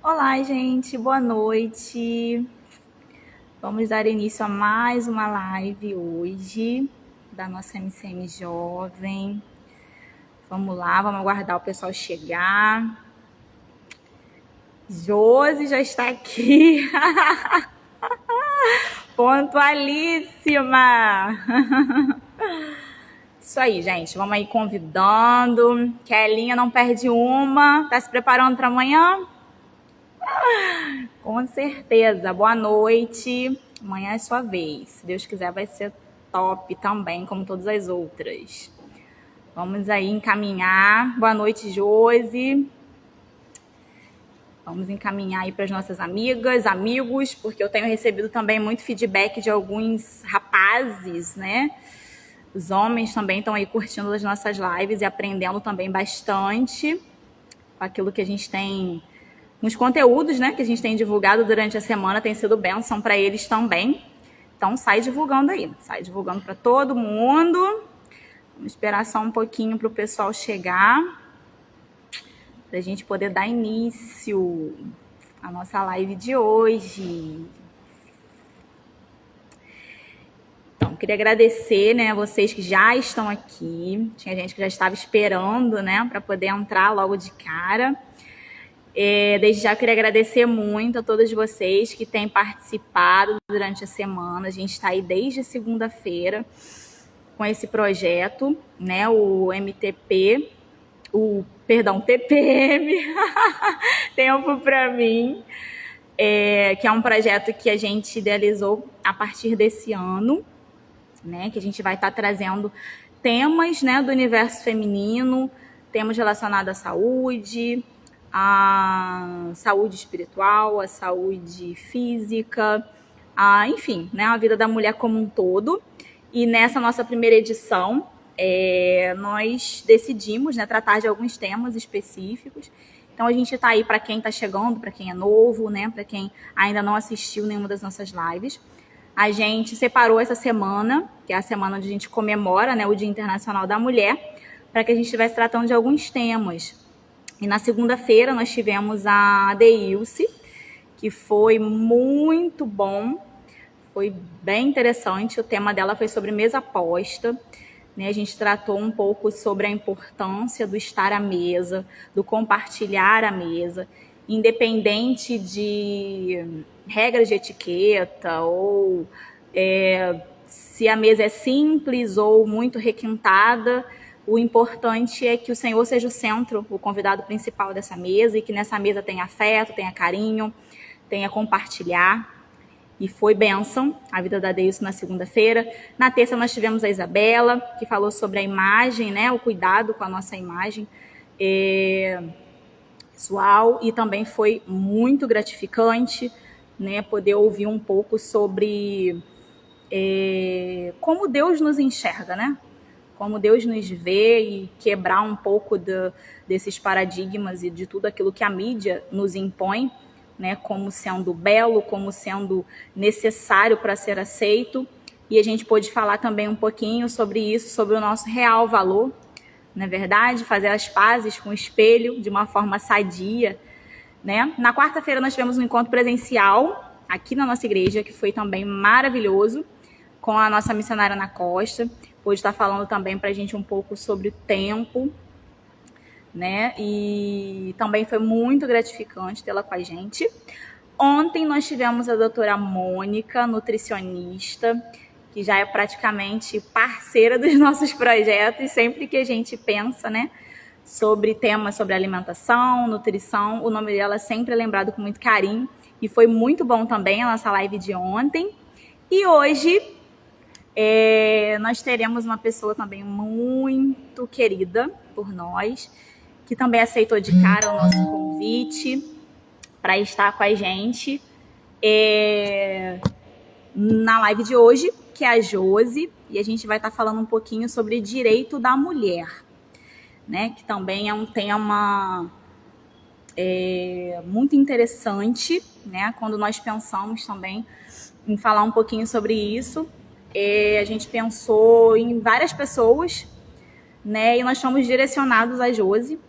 Olá, gente, boa noite. Vamos dar início a mais uma live hoje da nossa MCM Jovem. Vamos lá, vamos aguardar o pessoal chegar. Josi já está aqui. Pontualíssima. Isso aí, gente. Vamos aí convidando. Kelinha não perde uma. Tá se preparando para amanhã? Com certeza. Boa noite. Amanhã é sua vez. Se Deus quiser, vai ser top também, como todas as outras. Vamos aí encaminhar. Boa noite, Josi. Vamos encaminhar aí para as nossas amigas, amigos, porque eu tenho recebido também muito feedback de alguns rapazes, né? Os homens também estão aí curtindo as nossas lives e aprendendo também bastante com aquilo que a gente tem, nos conteúdos, né, que a gente tem divulgado durante a semana, tem sido bênção para eles também. Então, sai divulgando aí, sai divulgando para todo mundo. Vamos esperar só um pouquinho para o pessoal chegar, para a gente poder dar início à nossa live de hoje. Então, queria agradecer, né, a vocês que já estão aqui. Tinha gente que já estava esperando, né, para poder entrar logo de cara. Desde já queria agradecer muito a todos vocês que têm participado durante a semana. A gente está aí desde segunda-feira com esse projeto, né, o MTP, TPM, Tempo para Mim, que é um projeto que a gente idealizou a partir desse ano, né, que a gente vai estar trazendo temas, né, do universo feminino, temas relacionados à saúde, a saúde espiritual, a saúde física, enfim, né, a vida da mulher como um todo. E nessa nossa primeira edição, nós decidimos, né, tratar de alguns temas específicos. Então a gente está aí para quem está chegando, para quem é novo, né, para quem ainda não assistiu nenhuma das nossas lives. A gente separou essa semana, que é a semana onde a gente comemora, né, o Dia Internacional da Mulher, para que a gente estivesse tratando de alguns temas. E na segunda-feira nós tivemos a Deilce, que foi muito bom, foi bem interessante. O tema dela foi sobre mesa posta, né? A gente tratou um pouco sobre a importância do estar à mesa, do compartilhar a mesa, independente de regras de etiqueta ou se a mesa é simples ou muito requintada. O importante é que o Senhor seja o centro, o convidado principal dessa mesa, e que nessa mesa tenha afeto, tenha carinho, tenha compartilhar. E foi bênção a vida da Deilce na segunda-feira. Na terça nós tivemos a Isabela, que falou sobre a imagem, né, o cuidado com a nossa imagem pessoal, e também foi muito gratificante, né, poder ouvir um pouco sobre como Deus nos enxerga, né? Como Deus nos vê, e quebrar um pouco desses paradigmas e de tudo aquilo que a mídia nos impõe, né, como sendo belo, como sendo necessário para ser aceito. E a gente pôde falar também um pouquinho sobre isso, sobre o nosso real valor, não é verdade? Fazer as pazes com o espelho de uma forma sadia, né? Na quarta-feira nós tivemos um encontro presencial aqui na nossa igreja, que foi também maravilhoso, com a nossa missionária Ana Costa. Pôde estar falando também para a gente um pouco sobre o tempo, né? E também foi muito gratificante tê-la com a gente. Ontem nós tivemos a doutora Mônica, nutricionista, que já é praticamente parceira dos nossos projetos. Sempre que a gente pensa, né, sobre temas sobre alimentação, nutrição, o nome dela é sempre lembrado com muito carinho. E foi muito bom também a nossa live de ontem. E hoje nós teremos uma pessoa também muito querida por nós, que também aceitou de cara o nosso convite para estar com a gente na live de hoje, que é a Josi, e a gente vai estar falando um pouquinho sobre direito da mulher, né? Que também é um tema muito interessante, né? Quando nós pensamos também em falar um pouquinho sobre isso, a gente pensou em várias pessoas, né? E nós fomos direcionados a Josi,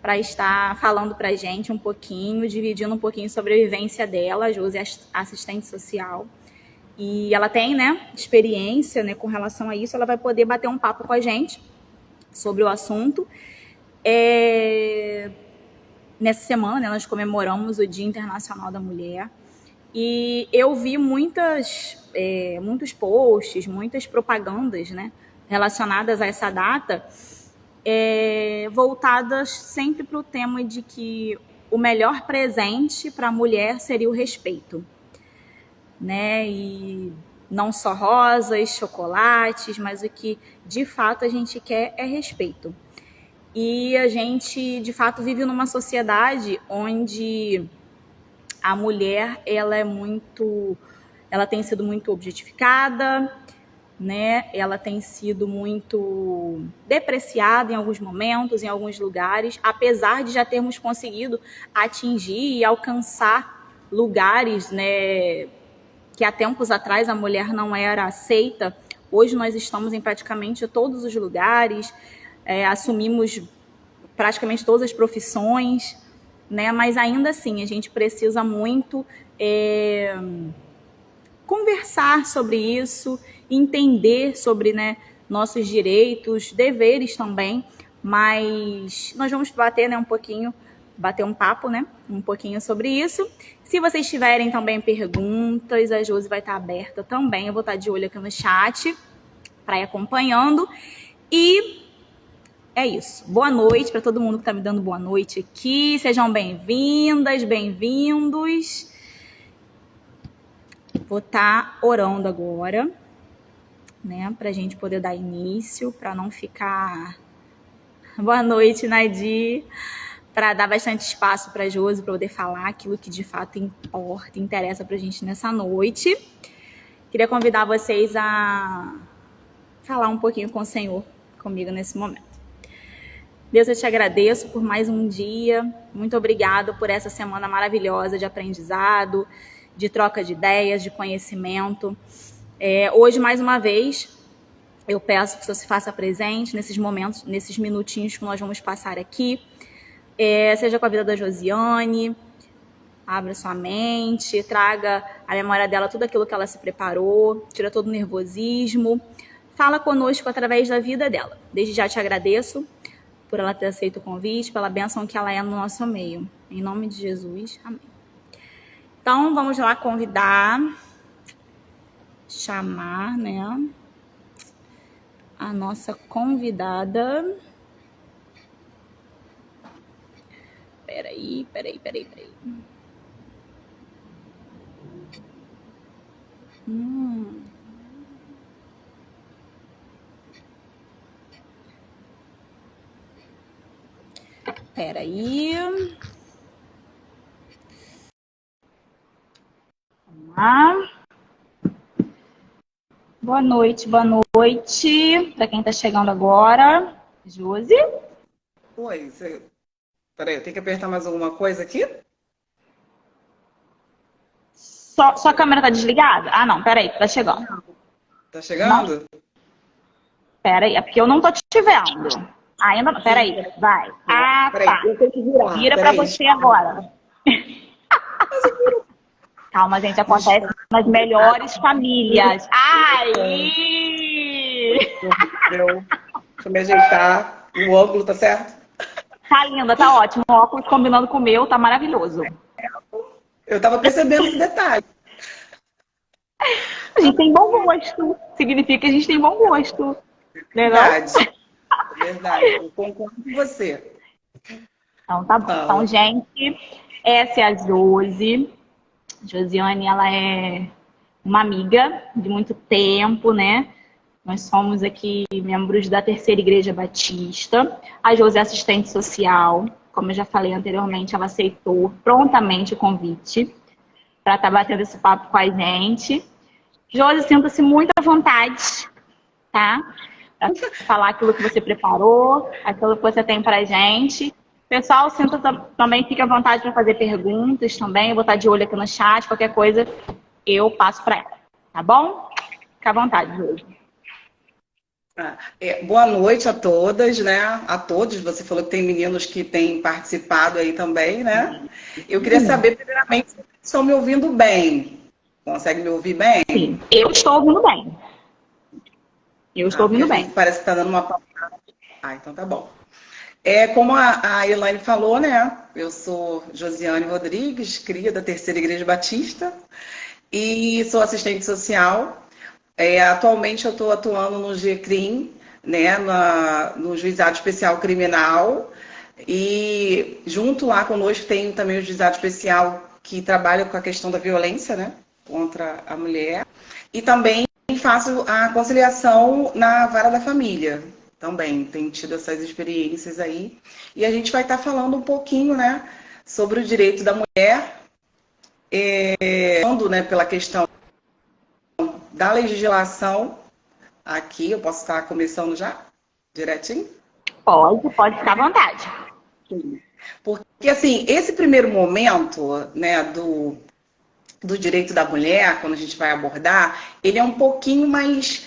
para estar falando para a gente um pouquinho, dividindo um pouquinho sobre a vivência dela. A Josi é assistente social. E ela tem, né, experiência, né, com relação a isso. Ela vai poder bater um papo com a gente sobre o assunto. Nessa semana, né, nós comemoramos o Dia Internacional da Mulher. E eu vi muitos posts, muitas propagandas, né, relacionadas a essa data, voltadas sempre para o tema de que o melhor presente para a mulher seria o respeito, né? E não só rosas, chocolates, mas o que de fato a gente quer é respeito. E a gente de fato vive numa sociedade onde a mulher ela tem sido muito objetificada, né? Ela tem sido muito depreciada em alguns momentos, em alguns lugares, apesar de já termos conseguido atingir e alcançar lugares, né, que há tempos atrás a mulher não era aceita. Hoje nós estamos em praticamente todos os lugares, assumimos praticamente todas as profissões, né? Mas ainda assim a gente precisa muito conversar sobre isso, entender sobre, né, nossos direitos, deveres também, mas nós vamos bater, né, bater um papo, né, um pouquinho sobre isso. Se vocês tiverem também perguntas, a Josi vai estar aberta também, eu vou estar de olho aqui no chat para ir acompanhando. E é isso. Boa noite para todo mundo que está me dando boa noite aqui. Sejam bem-vindas, bem-vindos. Vou estar orando agora, né, para a gente poder dar início, para não ficar... Boa noite, Nadir. Para dar bastante espaço para a Josi poder falar aquilo que de fato importa, interessa para a gente nessa noite. Queria convidar vocês a falar um pouquinho com o Senhor, comigo nesse momento. Deus, eu te agradeço por mais um dia. Muito obrigado por essa semana maravilhosa de aprendizado, de troca de ideias, de conhecimento. Hoje, mais uma vez, eu peço que o Senhor se faça presente nesses momentos, nesses minutinhos que nós vamos passar aqui. Seja com a vida da Josiane, abra sua mente, traga à memória dela tudo aquilo que ela se preparou, tira todo o nervosismo. Fala conosco através da vida dela. Desde já te agradeço por ela ter aceito o convite, pela bênção que ela é no nosso meio. Em nome de Jesus, amém. Então, vamos lá chamar, né, a nossa convidada. Peraí. Peraí. Vamos lá. Boa noite. Para quem está chegando agora. Josi? Oi, peraí, eu tenho que apertar mais alguma coisa aqui? Sua câmera tá desligada? Ah, não, peraí, tá chegando. Tá chegando? Não. Peraí, é porque eu não tô te vendo. Ainda não, peraí, vai. Ah, peraí, tá. eu tenho que virar. Vira pra você agora. Calma, gente, acontece nas melhores famílias. Ai! Deixa eu me ajeitar. O ângulo tá certo? Tá linda, tá ótimo. O óculos combinando com o meu, tá maravilhoso. Eu tava percebendo esse detalhe. A gente tem bom gosto. Significa que a gente tem bom gosto. Verdade. Verdade. Eu concordo com você. Então, tá bom. Então, gente, essa é a Josi. Josiane, ela é uma amiga de muito tempo, né? Nós somos aqui membros da Terceira Igreja Batista. A Josi é assistente social. Como eu já falei anteriormente, ela aceitou prontamente o convite para estar batendo esse papo com a gente. Josi, sinta-se muito à vontade, tá? Para falar aquilo que você preparou, aquilo que você tem para a gente. Pessoal, também fique à vontade para fazer perguntas também. Eu vou estar de olho aqui no chat. Qualquer coisa, eu passo para ela. Tá bom? Fica à vontade, Josi. Boa noite a todas, né? A todos. Você falou que tem meninos que têm participado aí também, né? Eu queria saber, primeiramente, se vocês estão me ouvindo bem. Consegue me ouvir bem? Sim, eu estou ouvindo bem. Eu estou Porque ouvindo às vezes bem. parece que está dando uma palavra. Então tá bom. Como a Elaine falou, né? Eu sou Josiane Rodrigues, cria da Terceira Igreja Batista e sou assistente social. Atualmente eu estou atuando no GCRIM, né, no Juizado Especial Criminal, e junto lá conosco tem também o Juizado Especial que trabalha com a questão da violência, né, contra a mulher, e também faço a conciliação na vara da família. Também tenho tido essas experiências aí. E a gente vai estar falando um pouquinho, né, sobre o direito da mulher, falando, né, pela questão da legislação. Aqui, eu posso estar começando já? Direitinho? Pode ficar à vontade. Porque, assim, esse primeiro momento, né, do direito da mulher, quando a gente vai abordar, ele é um pouquinho mais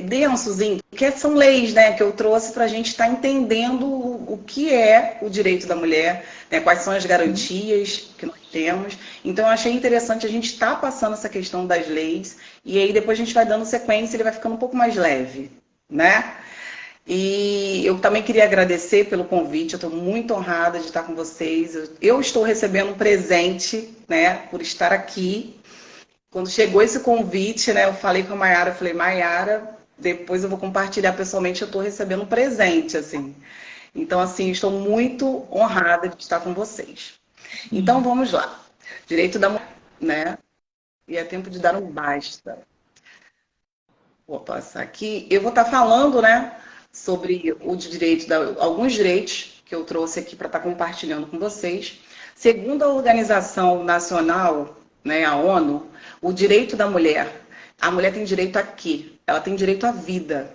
densozinho, porque são leis, né, que eu trouxe para a gente estar entendendo o que é o direito da mulher, né, quais são as garantias que nós temos. Então, eu achei interessante a gente estar passando essa questão das leis, e aí depois a gente vai dando sequência e ele vai ficando um pouco mais leve, né? E eu também queria agradecer pelo convite, eu estou muito honrada de estar com vocês. Eu estou recebendo um presente, né, por estar aqui. Quando chegou esse convite, né, eu falei com a Maiara, eu falei, Maiara, depois eu vou compartilhar pessoalmente, eu estou recebendo um presente, assim. Então, assim, estou muito honrada de estar com vocês. Então, vamos lá. Direito da mulher, né? E é tempo de dar um basta. Vou passar aqui. Eu vou estar falando, né, sobre o direito, alguns direitos que eu trouxe aqui para estar compartilhando com vocês. Segundo a Organização Nacional, né, a ONU, o direito da mulher, a mulher tem direito a quê? Ela tem direito à vida.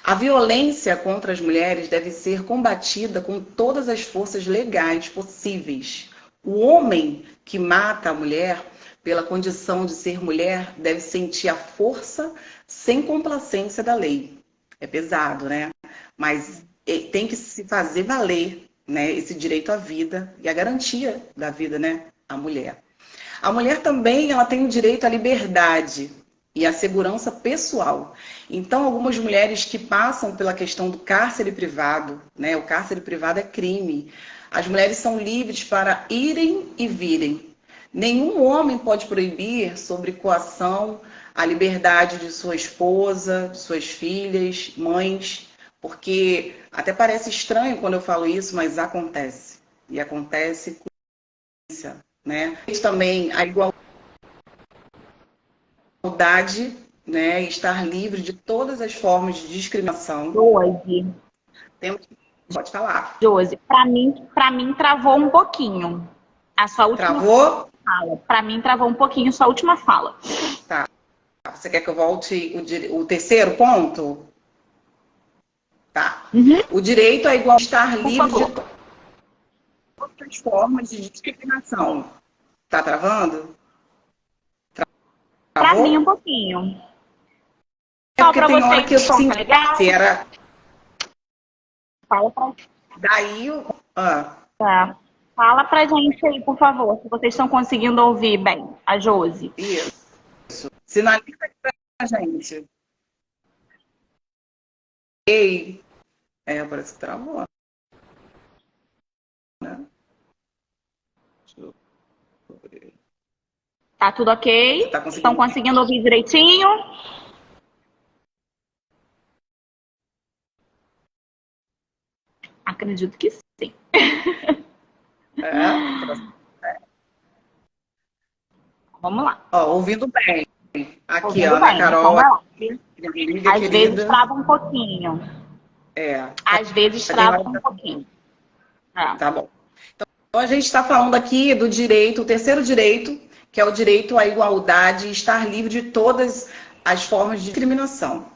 A violência contra as mulheres deve ser combatida com todas as forças legais possíveis. O homem que mata a mulher pela condição de ser mulher deve sentir a força sem complacência da lei. É pesado, né? Mas tem que se fazer valer, né, esse direito à vida e a garantia da vida, né, à mulher. A mulher também ela tem o direito à liberdade e à segurança pessoal. Então, algumas mulheres que passam pela questão do cárcere privado, né, o cárcere privado é crime, as mulheres são livres para irem e virem. Nenhum homem pode proibir, sob coação, a liberdade de sua esposa, de suas filhas, mães, porque até parece estranho quando eu falo isso, mas acontece. E acontece com isso, né? Também a igualdade, né? Estar livre de todas as formas de discriminação. Josi, Pode falar. Josi, para mim travou um pouquinho. A sua última Travou? fala. Para mim travou um pouquinho sua última fala. Tá. Você quer que eu volte o terceiro ponto? Tá. O direito é igual estar livre de todas as formas de discriminação. Tá travando? Para Travou? mim um pouquinho. É Só porque para tem hora vocês que eu que som sinto tá legal. que era. Fala pra... Daí Tá. Fala pra gente aí, por favor, se vocês estão conseguindo ouvir bem a Josi. Isso. Sinaliza aqui pra gente. Ei. Parece que travou. Né? Deixa eu ver. Tá tudo ok? Tá Estão conseguindo? conseguindo ouvir direitinho? Acredito que sim. Vamos lá. Ouvindo bem. Aqui, Ouvindo Ana bem, então Carol, vai lá. minha amiga Às vezes querida. trava um pouquinho. Às vezes Tem trava hora um que pouquinho. É. tá bom. Então, a gente está falando aqui do direito, o terceiro direito, que é o direito à igualdade e estar livre de todas as formas de discriminação,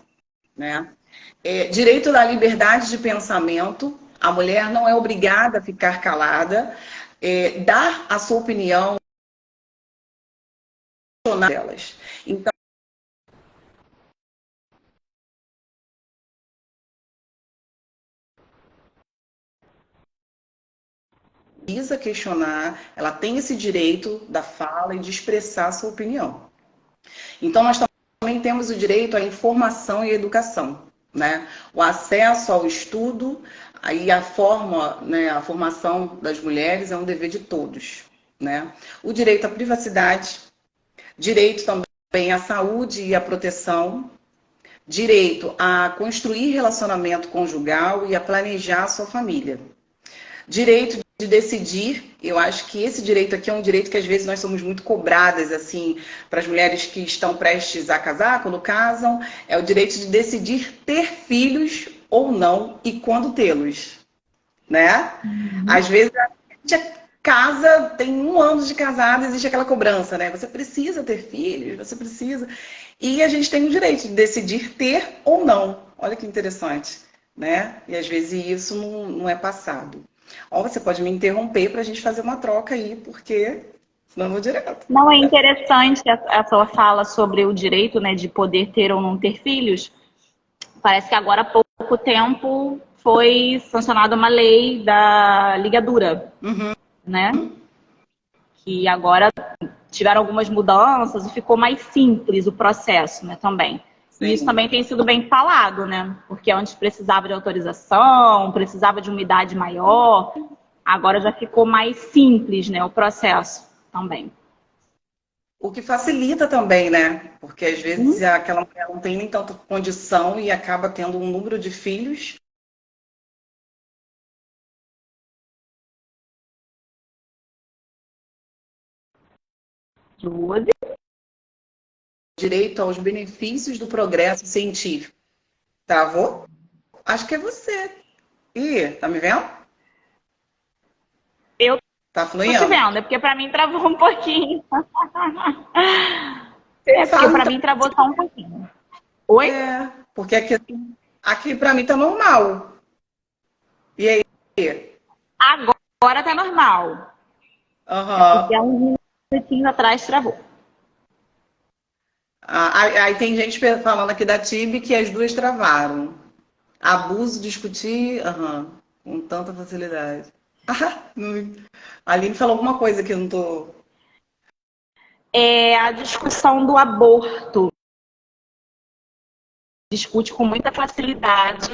né? Direito da liberdade de pensamento, a mulher não é obrigada a ficar calada, dar a sua opinião delas. Então, autoriza questionar, ela tem esse direito da fala e de expressar a sua opinião. Então, nós também temos o direito à informação e à educação, né? O acesso ao estudo e a forma, né, a formação das mulheres é um dever de todos, né? O direito à privacidade, direito também à saúde e à proteção, direito a construir relacionamento conjugal e a planejar a sua família. Direito de decidir, eu acho que esse direito aqui é um direito que às vezes nós somos muito cobradas, assim, para as mulheres que estão prestes a casar, quando casam, é o direito de decidir ter filhos ou não e quando tê-los, né? Às vezes a gente casa, tem 1 ano de casado, existe aquela cobrança, né? Você precisa ter filhos, você precisa... E a gente tem o direito de decidir ter ou não. Olha que interessante, né? E às vezes isso não é passado. Ó, você pode me interromper para a gente fazer uma troca aí, porque senão eu vou direto. Não é interessante a sua fala sobre o direito, né, de poder ter ou não ter filhos? Parece que agora há pouco tempo foi sancionada uma lei da ligadura, né? Que agora tiveram algumas mudanças e ficou mais simples o processo, né, também. E isso também tem sido bem falado, né? Porque antes precisava de autorização, precisava de uma idade maior, agora já ficou mais simples, né, o processo também. O que facilita também, né? Porque às vezes aquela mulher não tem nem tanta condição e acaba tendo um número de filhos. Direito aos benefícios do progresso científico. Travou? Acho que é você. Ih, tá me vendo? Eu Tá tô fluindo? te vendo, é porque pra mim travou um pouquinho. Você Porque pra então. mim travou só um pouquinho. Oi? É, porque aqui pra mim tá normal. E aí? Agora tá normal. Porque há uns minutinhos atrás travou. Aí tem gente falando aqui da TIB que as duas travaram. Abuso, discutir, com tanta facilidade. A Aline falou alguma coisa que eu não tô... É a discussão do aborto. Discute com muita facilidade.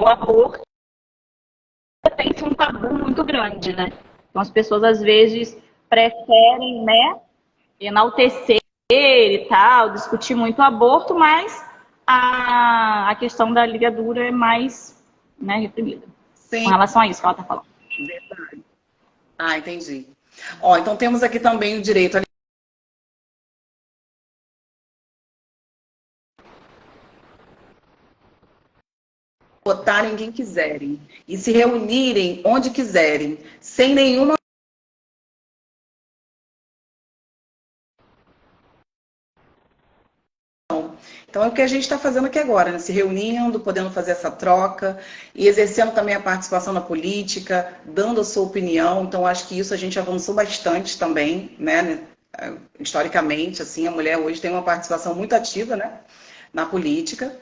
O aborto tem um tabu muito grande, né? Então as pessoas às vezes preferem, né, enaltecer e tal, discutir muito o aborto, mas a questão da ligadura é mais, né, reprimida. Sim. Com relação a isso que ela está falando. Verdade. Ah, entendi. Ó, então temos aqui também o direito a votarem quem quiserem e se reunirem onde quiserem, sem nenhuma... Então é o que a gente está fazendo aqui agora, né? Se reunindo, podendo fazer essa troca e exercendo também a participação na política, dando a sua opinião. Então acho que isso a gente avançou bastante também, né? Historicamente, assim, a mulher hoje tem uma participação muito ativa, né, na política.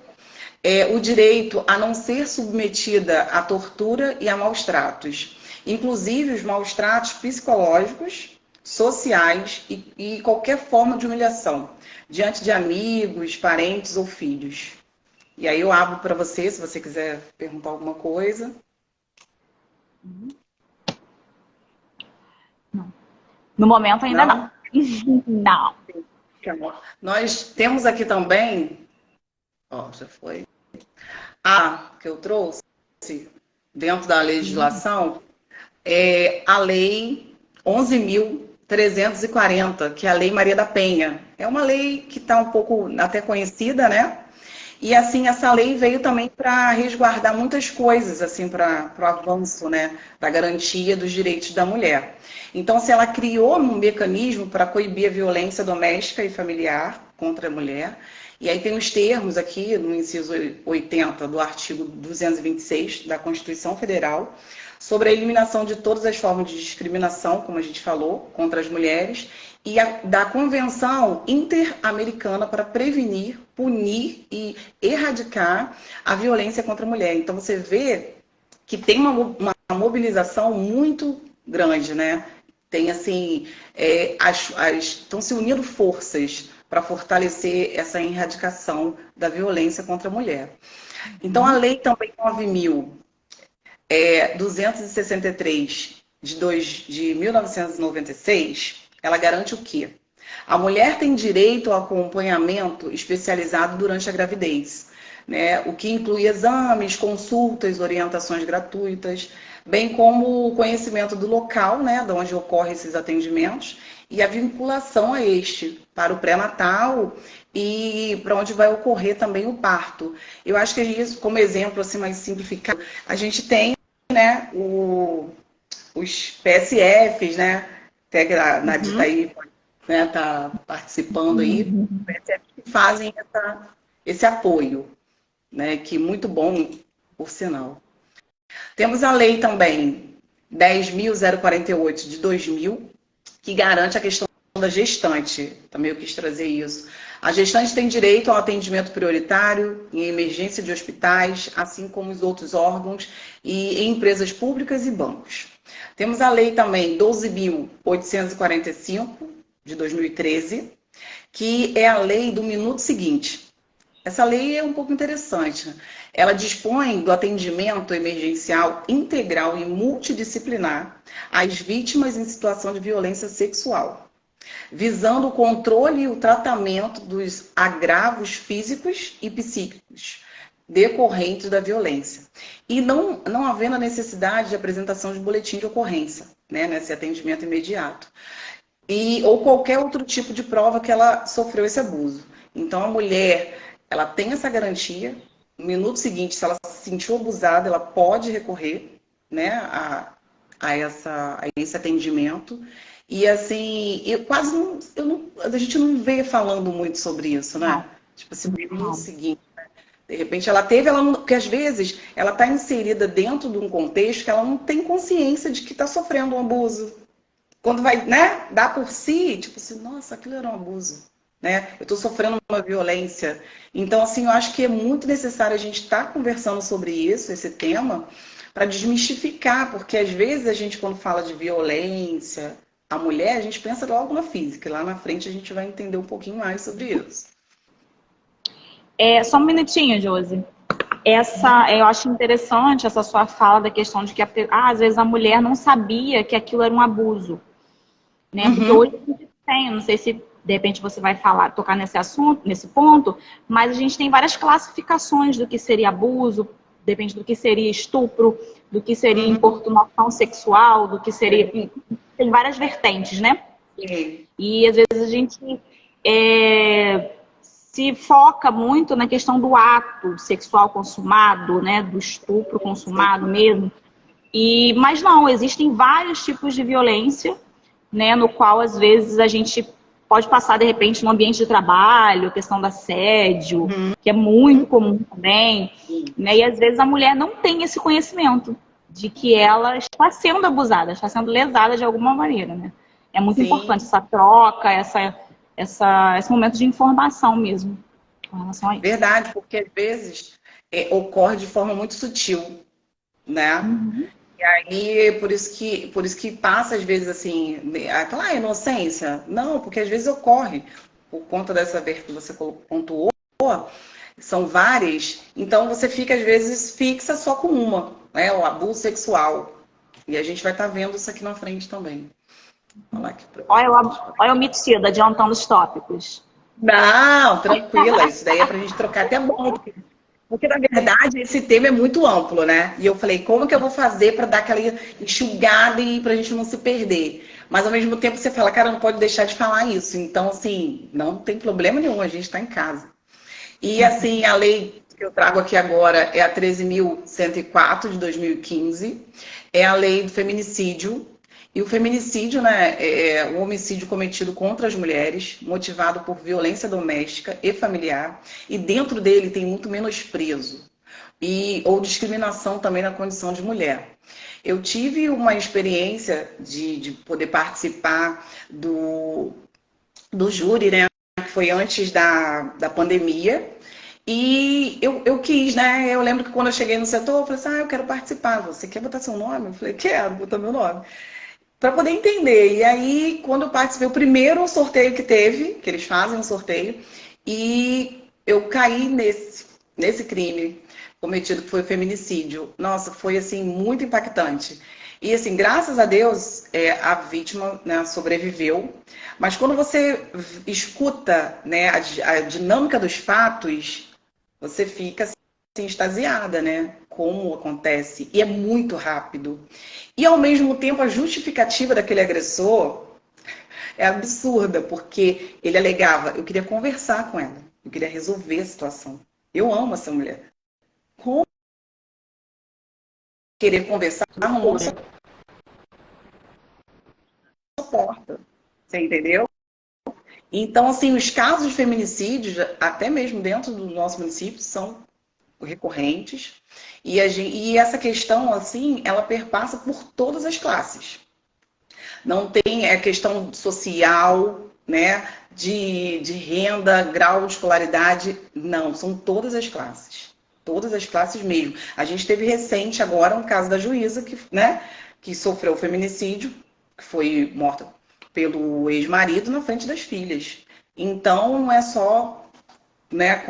O direito a não ser submetida à tortura e a maus tratos, inclusive os maus tratos psicológicos, sociais e qualquer forma de humilhação, diante de amigos, parentes ou filhos. E aí eu abro para você, se você quiser perguntar alguma coisa. Não. No momento ainda não. Não. Nós temos aqui também, ó, já foi, que eu trouxe dentro da legislação, é a lei 11.340, que é a Lei Maria da Penha. É uma lei que está um pouco até conhecida, né? E assim, essa lei veio também para resguardar muitas coisas, assim, para o avanço, né, da garantia dos direitos da mulher. Então, se ela criou um mecanismo para coibir a violência doméstica e familiar contra a mulher, e aí tem os termos aqui no inciso 80 do artigo 226 da Constituição Federal, sobre a eliminação de todas as formas de discriminação, como a gente falou, contra as mulheres, e da Convenção Interamericana para prevenir, punir e erradicar a violência contra a mulher. Então você vê que tem uma mobilização muito grande, né? Tem assim, estão se unindo forças para fortalecer essa erradicação da violência contra a mulher. Então, a lei também 9.263 de 1996, ela garante o quê? A mulher tem direito ao acompanhamento especializado durante a gravidez, né? O que inclui exames, consultas, orientações gratuitas, bem como o conhecimento do local, né, de onde ocorrem esses atendimentos, e a vinculação a este, para o pré-natal e para onde vai ocorrer também o parto. Eu acho que isso, como exemplo assim, mais simplificado, a gente tem, né, os PSFs, né, até que a Nadita aí, né, tá participando aí, PSF que fazem esse apoio, né, que muito bom, por sinal. Temos a lei também 10.048 de 2000, que garante a questão da gestante. Também eu quis trazer isso. A gestante tem direito ao atendimento prioritário em emergência de hospitais, assim como os outros órgãos e em empresas públicas e bancos. Temos a lei também 12.845 de 2013, que é a lei do minuto seguinte. Essa lei é um pouco interessante. Ela dispõe do atendimento emergencial integral e multidisciplinar às vítimas em situação de violência sexual, visando o controle e o tratamento dos agravos físicos e psíquicos decorrentes da violência. E não havendo a necessidade de apresentação de boletim de ocorrência, né, nesse atendimento imediato. Ou qualquer outro tipo de prova que ela sofreu esse abuso. Então, a mulher, ela tem essa garantia. No minuto seguinte, se ela se sentiu abusada, ela pode recorrer, né, a esse atendimento. E assim, a gente não vê falando muito sobre isso, né? Não. Tipo assim, no minuto seguinte, né? De repente porque às vezes ela está inserida dentro de um contexto que ela não tem consciência de que está sofrendo um abuso. Quando vai, né, dar por si, tipo assim, nossa, aquilo era um abuso. Né? Eu estou sofrendo uma violência. Então, assim, eu acho que é muito necessário a gente estar conversando sobre isso, esse tema, para desmistificar, porque às vezes a gente, quando fala de violência, a mulher, a gente pensa logo na física, e lá na frente a gente vai entender um pouquinho mais sobre isso. Só um minutinho, Josi. Eu acho interessante essa sua fala da questão de que às vezes a mulher não sabia que aquilo era um abuso. Né? Porque hoje a gente tem, não sei se de repente você vai tocar nesse assunto, nesse ponto, mas a gente tem várias classificações do que seria abuso, depende do que seria estupro, do que seria importunação sexual, do que seria... Tem várias vertentes, né? E às vezes a gente se foca muito na questão do ato sexual consumado, né? Do estupro consumado mesmo. Mas não, existem vários tipos de violência, né? No qual às vezes a gente pode passar, de repente, no ambiente de trabalho, questão do assédio, que é muito comum também. Né? E às vezes a mulher não tem esse conhecimento de que ela está sendo abusada, está sendo lesada de alguma maneira. Né? É muito importante essa troca, esse momento de informação mesmo com relação a isso. Verdade, porque às vezes ocorre de forma muito sutil, né? E aí, por isso que passa, às vezes, assim, aquela inocência. Não, porque às vezes ocorre, por conta dessa que você pontuou, são várias, então você fica, às vezes, fixa só com uma, né? O abuso sexual. E a gente vai estar vendo isso aqui na frente também. Olha o homicida adiantando os tópicos. Não, tranquila, isso daí é pra gente trocar até bom. Porque, na verdade, esse tema é muito amplo, né? E eu falei, como que eu vou fazer para dar aquela enxugada e pra gente não se perder? Mas, ao mesmo tempo, você fala, cara, não pode deixar de falar isso. Então, assim, não tem problema nenhum, a gente está em casa. E, assim, a lei que eu trago aqui agora é a 13.104 de 2015. É a lei do feminicídio. E o feminicídio, né, é o homicídio cometido contra as mulheres, motivado por violência doméstica e familiar, e dentro dele tem muito menosprezo ou discriminação também na condição de mulher. Eu tive uma experiência de poder participar do júri, né, que foi antes da pandemia, e eu quis, né? Eu lembro que quando eu cheguei no setor, eu falei assim, eu quero participar. Você quer botar seu nome? Eu falei, quero botar meu nome. para poder entender. E aí, quando eu participei, o primeiro sorteio que teve, que eles fazem um sorteio, e eu caí nesse crime cometido, que foi o feminicídio. Nossa, foi assim muito impactante. E assim, graças a Deus, a vítima, né, sobreviveu. Mas quando você escuta, né, a dinâmica dos fatos, você fica assim, extasiada, né? Como acontece. E é muito rápido. E ao mesmo tempo, a justificativa daquele agressor é absurda, porque ele alegava: eu queria conversar com ela, eu queria resolver a situação. Eu amo essa mulher. Como querer conversar, arrumou sua porta. Você entendeu? Então, assim, os casos de feminicídio, até mesmo dentro do nosso município, são recorrentes. E essa questão, assim, ela perpassa por todas as classes. Não tem questão social, né, de renda, grau de escolaridade, não, são todas as classes. Todas as classes mesmo. A gente teve recente agora um caso da juíza que, né, que sofreu feminicídio, que foi morta pelo ex-marido na frente das filhas. Então, não é só, né,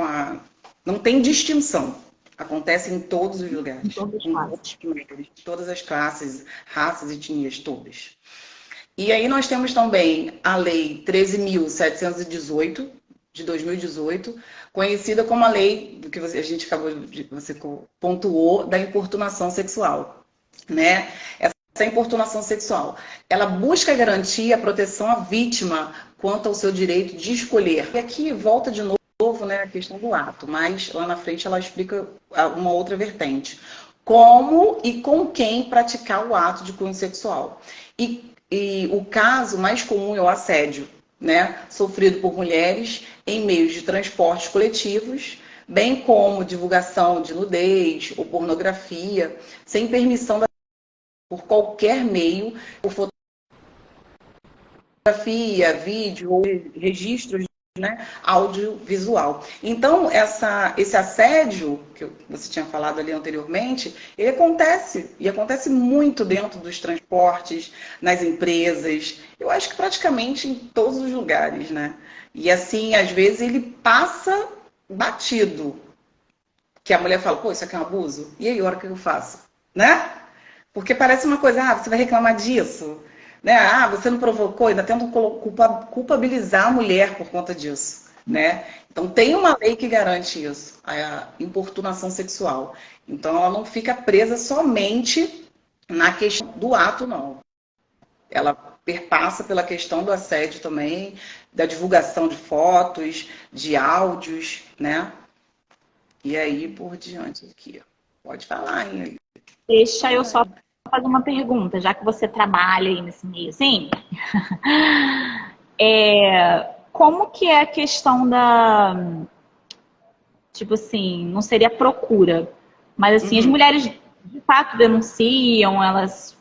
não tem distinção. Acontece em todos os lugares, em todas as classes, raças, etnias, todas. E aí nós temos também a Lei 13.718, de 2018, conhecida como a lei do que a gente acabou de, você pontuou, da importunação sexual, né? Essa importunação sexual, ela busca garantir a proteção à vítima quanto ao seu direito de escolher. E aqui volta de novo, né, a questão do ato, mas lá na frente ela explica uma outra vertente. Como e com quem praticar o ato de cunho sexual. E o caso mais comum é o assédio, né, sofrido por mulheres em meios de transportes coletivos, bem como divulgação de nudez ou pornografia, sem permissão por qualquer meio, por fotografia, vídeo ou registros, né, audiovisual. Então, esse assédio, que você tinha falado ali anteriormente, ele acontece, e acontece muito dentro dos transportes, nas empresas, eu acho que praticamente em todos os lugares, né? E assim, às vezes ele passa batido, que a mulher fala: pô, isso aqui é um abuso? E aí, a hora que eu faço? Né? Porque parece uma coisa: você vai reclamar disso? Né? Você não provocou, ainda tentam culpabilizar a mulher por conta disso, né? Então tem uma lei que garante isso, a importunação sexual. Então ela não fica presa somente na questão do ato, não. Ela perpassa pela questão do assédio também, da divulgação de fotos, de áudios, né? E aí por diante aqui. Pode falar, hein? Deixa eu só fazer uma pergunta, já que você trabalha aí nesse meio, assim. Como que é a questão da... Tipo assim, não seria procura, mas assim, as mulheres de fato denunciam, elas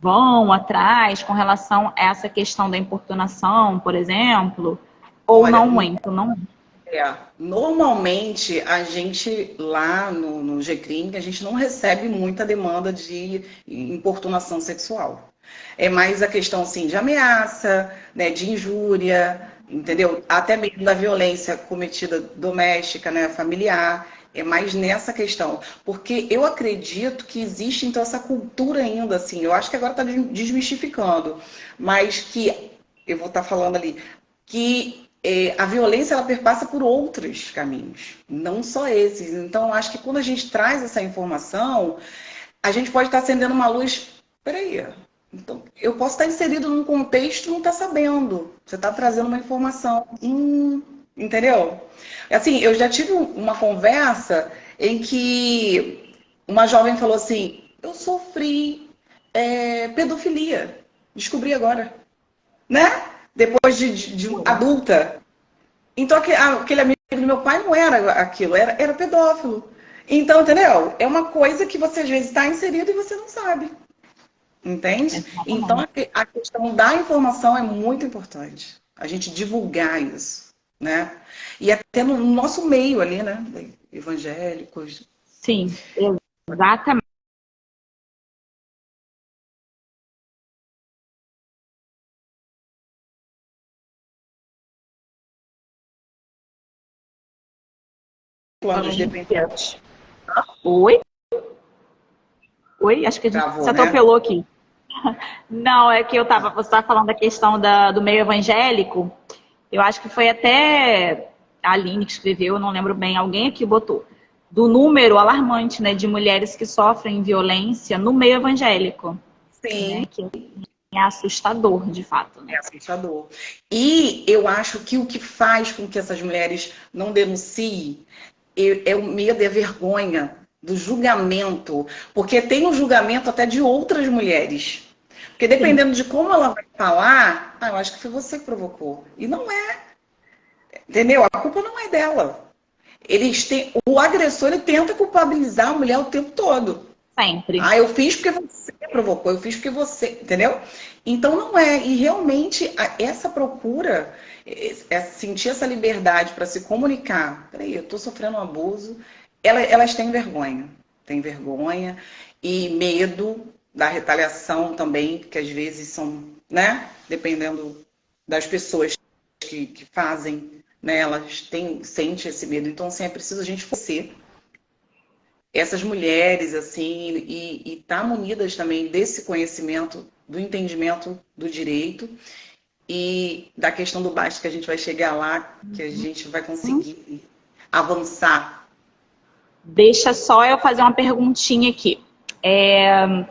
vão atrás com relação a essa questão da importunação, por exemplo, ou Olha, não entram, não? Normalmente a gente lá no GCRIM, a gente não recebe muita demanda de importunação sexual. É mais a questão assim, de ameaça, né, de injúria, entendeu? Até mesmo da violência cometida doméstica, né, familiar. É mais nessa questão. Porque eu acredito que existe então essa cultura ainda assim. Eu acho que agora está desmistificando, mas que eu vou estar falando ali que a violência ela perpassa por outros caminhos, não só esses. Então, acho que quando a gente traz essa informação, a gente pode estar acendendo uma luz. Peraí, então, eu posso estar inserido num contexto e não estar sabendo. Você está trazendo uma informação. Entendeu? Assim, eu já tive uma conversa em que uma jovem falou assim: eu sofri pedofilia. Descobri agora. Né? Depois de adulta. Então, aquele amigo do meu pai não era aquilo, era pedófilo. Então, entendeu? É uma coisa que você às vezes está inserido e você não sabe. Entende? Então, a questão da informação é muito importante. A gente divulgar isso, né? E até no nosso meio ali, né? Evangélicos. Sim, exatamente. falando, os dependentes. Oi? Oi? Acho que a gente Travou, se né? atropelou aqui. Não, é que você estava falando da questão do meio evangélico. Eu acho que foi até a Aline que escreveu, eu não lembro bem, alguém aqui botou, do número alarmante, né, de mulheres que sofrem violência no meio evangélico. Sim. Né, que é assustador, de fato. Né? É assustador. E eu acho que o que faz com que essas mulheres não denunciem é o medo e a vergonha do julgamento. Porque tem o julgamento até de outras mulheres. Porque dependendo de como ela vai falar, eu acho que foi você que provocou. E não é. Entendeu? A culpa não é dela. O agressor ele tenta culpabilizar a mulher o tempo todo. Sempre. Eu fiz porque você provocou, eu fiz porque você, entendeu? Então não é. E realmente essa procura, sentir essa liberdade para se comunicar. Peraí, eu estou sofrendo um abuso. Elas têm vergonha. Têm vergonha e medo da retaliação também, que às vezes são, né? Dependendo das pessoas que fazem, né? Elas sentem esse medo. Então, assim, é preciso a gente fortalecer essas mulheres, assim, e estar munidas também desse conhecimento, do entendimento do direito e da questão do baixo, que a gente vai chegar lá, que a gente vai conseguir avançar. Deixa só eu fazer uma perguntinha aqui.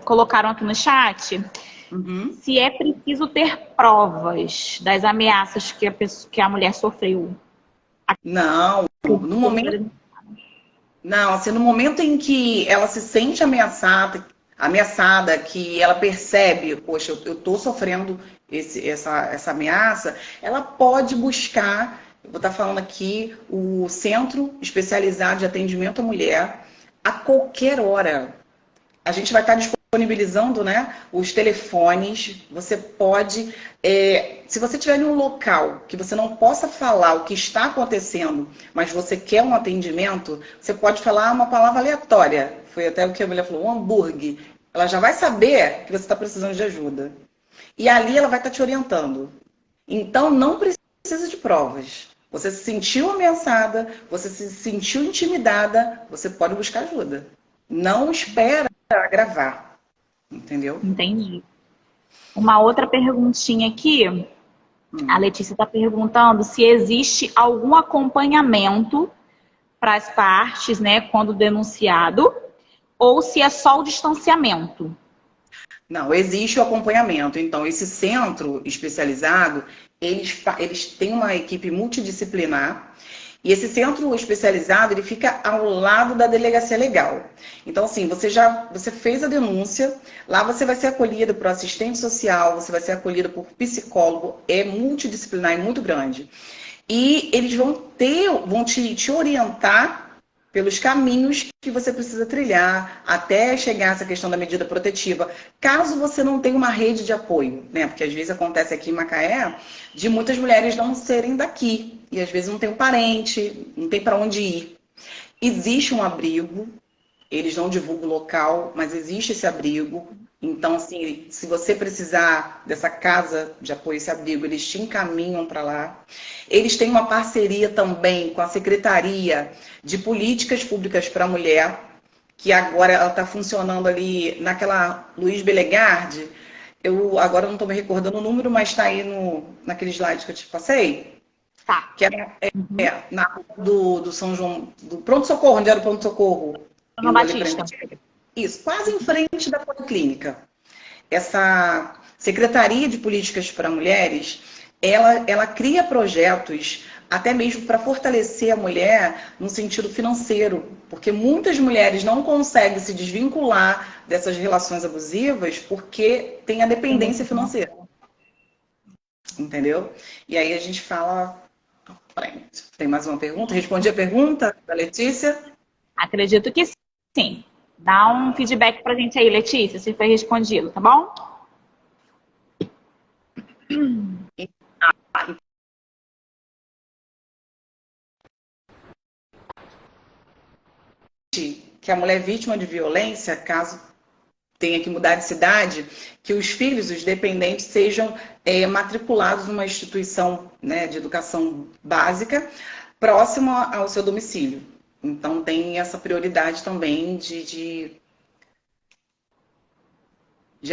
Colocaram aqui no chat se é preciso ter provas das ameaças que a mulher sofreu. Não, no momento... Não, assim, no momento em que ela se sente ameaçada, que ela percebe, poxa, eu estou sofrendo essa ameaça, ela pode buscar, eu vou estar falando aqui, o Centro Especializado de Atendimento à Mulher, a qualquer hora. A gente vai estar disponibilizando, né, os telefones. Você pode, se você estiver em um local que você não possa falar o que está acontecendo, mas você quer um atendimento, você pode falar uma palavra aleatória. Foi até o que a mulher falou, um hambúrguer. Ela já vai saber que você está precisando de ajuda. E ali ela vai estar te orientando. Então não precisa de provas. Você se sentiu ameaçada, você se sentiu intimidada, você pode buscar ajuda. Não espera agravar. Entendeu? Entendi. Uma outra perguntinha aqui. A Letícia está perguntando se existe algum acompanhamento para as partes, né, quando denunciado, ou se é só o distanciamento. Não, existe o acompanhamento. Então, esse centro especializado, eles têm uma equipe multidisciplinar. E esse centro especializado, ele fica ao lado da delegacia legal. Então, assim, você fez a denúncia, lá você vai ser acolhida por assistente social, você vai ser acolhida por psicólogo, é multidisciplinar, é muito grande. E eles vão te orientar pelos caminhos que você precisa trilhar até chegar a essa questão da medida protetiva. Caso você não tenha uma rede de apoio, né? Porque às vezes acontece aqui em Macaé de muitas mulheres não serem daqui e às vezes não tem um parente, não tem para onde ir. Existe um abrigo, eles não divulgam o local, mas existe esse abrigo. Então, assim, se você precisar dessa casa de apoio, esse abrigo, eles te encaminham para lá. Eles têm uma parceria também com a Secretaria de Políticas Públicas para a Mulher, que agora ela está funcionando ali naquela Luiz Belegarde. Eu agora não estou me recordando o número, mas está aí naquele slide que eu te passei. Tá. Que é na rua do São João, do pronto-socorro, onde era o pronto-socorro. João Batista. Isso, quase em frente da Policlínica. Essa Secretaria de Políticas para Mulheres, ela cria projetos até mesmo para fortalecer a mulher no sentido financeiro, porque muitas mulheres não conseguem se desvincular dessas relações abusivas porque tem a dependência financeira. Entendeu? E aí a gente fala... Tem mais uma pergunta? Respondi a pergunta da Letícia? Acredito que sim. Dá um feedback pra gente aí, Letícia, se foi respondido, tá bom? Que a mulher vítima de violência, caso tenha que mudar de cidade, que os filhos, os dependentes, sejam matriculados numa instituição, né, de educação básica próxima ao seu domicílio. Então tem essa prioridade também de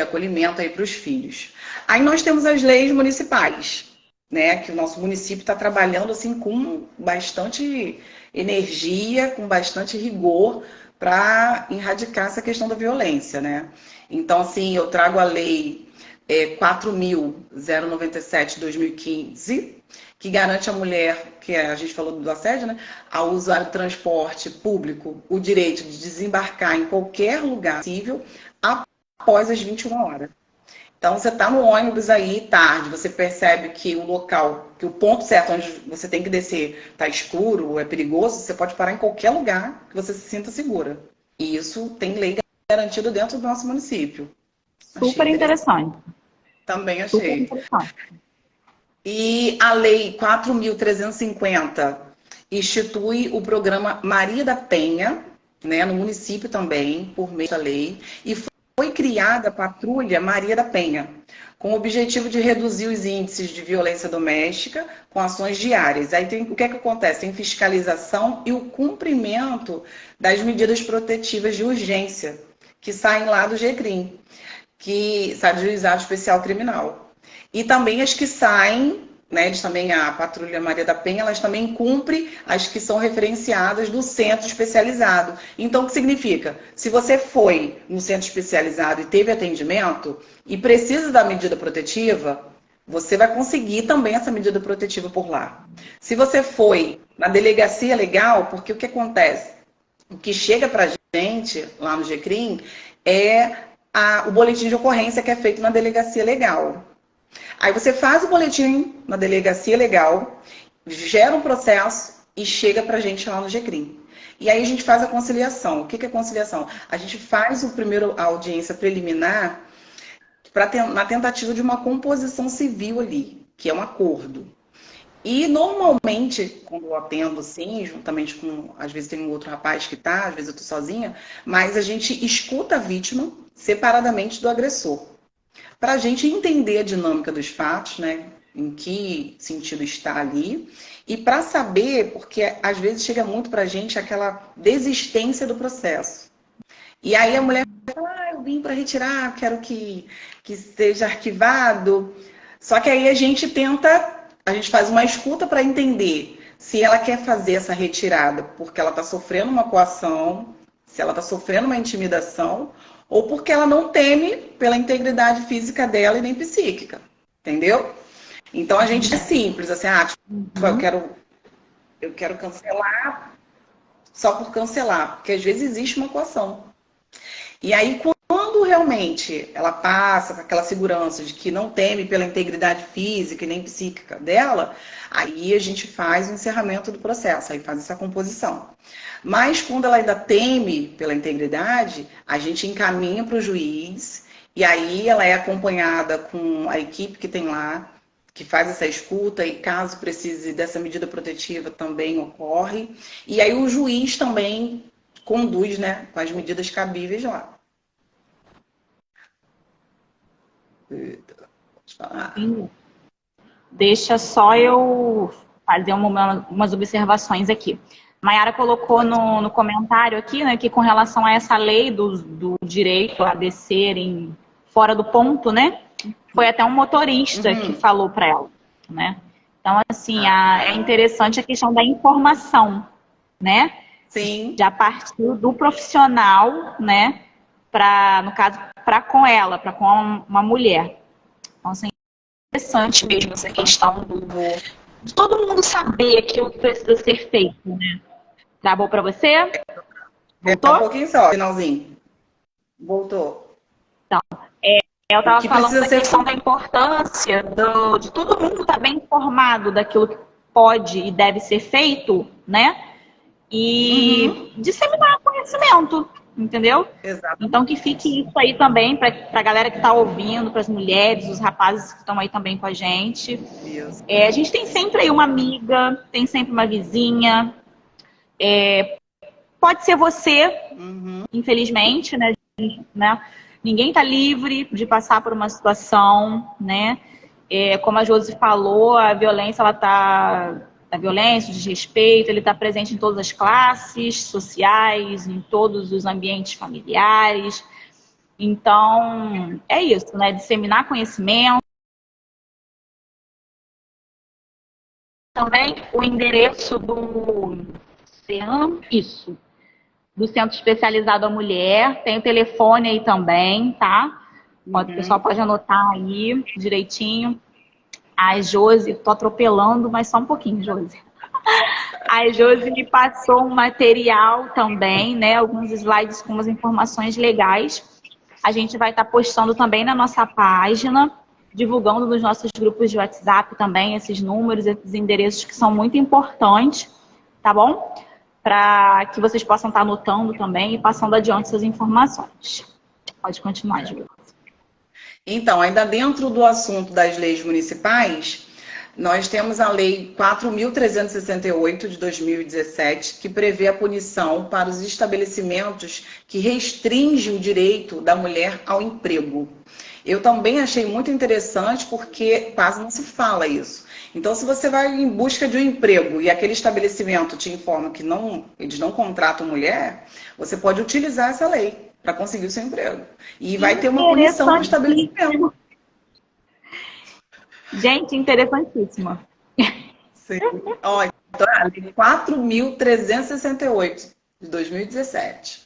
acolhimento aí para os filhos. Aí nós temos as leis municipais, né? Que o nosso município está trabalhando assim com bastante energia, com bastante rigor para erradicar essa questão da violência, né? Então, assim, eu trago a lei 4.097 de 2015, que garante à mulher, que a gente falou do assédio, né? Ao usuário de transporte público o direito de desembarcar em qualquer lugar possível após as 21 horas. Então, você está no ônibus aí, tarde, você percebe que o local, que o ponto certo onde você tem que descer está escuro, é perigoso, você pode parar em qualquer lugar que você se sinta segura. E isso tem lei garantida dentro do nosso município. Super interessante. Também Super achei. interessante. E a lei 4.350 institui o programa Maria da Penha, né, no município também, por meio da lei, e foi criada a Patrulha Maria da Penha, com o objetivo de reduzir os índices de violência doméstica com ações diárias. Aí o que é que acontece? Tem fiscalização e o cumprimento das medidas protetivas de urgência, que saem lá do GCRIM, que sai do Juizado Especial Criminal. E também as que saem, né, também a Patrulha Maria da Penha, elas também cumprem as que são referenciadas do centro especializado. Então, o que significa? Se você foi no centro especializado e teve atendimento e precisa da medida protetiva, você vai conseguir também essa medida protetiva por lá. Se você foi na delegacia legal, porque o que acontece? O que chega para a gente lá no GCRIM é o boletim de ocorrência que é feito na delegacia legal. Aí você faz o boletim na delegacia legal, gera um processo e chega para a gente lá no GCRIM. E aí a gente faz a conciliação. O que é conciliação? A gente faz o primeiro audiência preliminar na tentativa de uma composição civil ali, que é um acordo. E normalmente, quando eu atendo, sim, juntamente com, às vezes tem um outro rapaz que tá, às vezes eu tô sozinha, mas a gente escuta a vítima separadamente do agressor, para a gente entender a dinâmica dos fatos, né? Em que sentido está ali, e para saber, porque às vezes chega muito para a gente aquela desistência do processo. E aí a mulher fala, eu vim para retirar, quero que seja arquivado. Só que aí a gente faz uma escuta para entender se ela quer fazer essa retirada porque ela está sofrendo uma coação, se ela está sofrendo uma intimidação, ou porque ela não teme pela integridade física dela e nem psíquica, entendeu? Então a gente é simples, assim, eu quero cancelar só por cancelar, porque às vezes existe uma coação. E aí quando realmente ela passa com aquela segurança de que não teme pela integridade física e nem psíquica dela, aí a gente faz o encerramento do processo, aí faz essa composição. Mas quando ela ainda teme pela integridade, a gente encaminha para o juiz e aí ela é acompanhada com a equipe que tem lá, que faz essa escuta e caso precise dessa medida protetiva também ocorre. E aí o juiz também conduz, né, com as medidas cabíveis lá. Deixa só eu fazer umas observações aqui. Maiara colocou no comentário aqui, né, que com relação a essa lei do direito a descerem fora do ponto, né, foi até um motorista que falou para ela, né. Então, assim, é interessante a questão da informação, né. Sim. Já partiu do profissional, né, no caso, para com ela, para com uma mulher. Então, assim, é interessante mesmo essa questão de todo mundo saber aquilo que precisa ser feito, né? Travou para você? Voltou? Um pouquinho só, finalzinho. Voltou. Então, eu estava falando da questão da importância de todo mundo estar bem informado daquilo que pode e deve ser feito, né? E disseminar conhecimento, entendeu? Exato. Então que fique isso aí também para a galera que está ouvindo, para as mulheres, os rapazes que estão aí também com a gente. A gente tem sempre aí uma amiga, tem sempre uma vizinha. Pode ser você, infelizmente, né? Ninguém está livre de passar por uma situação, né? Como a Josi falou, a violência ela da violência, do desrespeito, ele está presente em todas as classes sociais, em todos os ambientes familiares. Então, é isso, né? Disseminar conhecimento. Também o endereço do CEAM, isso, do Centro Especializado à Mulher. Tem o telefone aí também, tá? O pessoal pode anotar aí direitinho. A Josi, tô atropelando, mas só um pouquinho, Josi. A Josi me passou um material também, né? Alguns slides com as informações legais. A gente vai estar postando também na nossa página, divulgando nos nossos grupos de WhatsApp também esses números, esses endereços que são muito importantes, tá bom? Para que vocês possam estar anotando também e passando adiante essas informações. Pode continuar, Júlia. Então, ainda dentro do assunto das leis municipais, nós temos a Lei 4.368 de 2017, que prevê a punição para os estabelecimentos que restringem o direito da mulher ao emprego. Eu também achei muito interessante porque quase não se fala isso. Então, se você vai em busca de um emprego e aquele estabelecimento te informa que eles não contratam mulher, você pode utilizar essa lei para conseguir o seu emprego. E vai ter uma punição no estabelecimento. Gente, interessantíssima. Sim. Ó, então, a Lei 4.368 de 2017.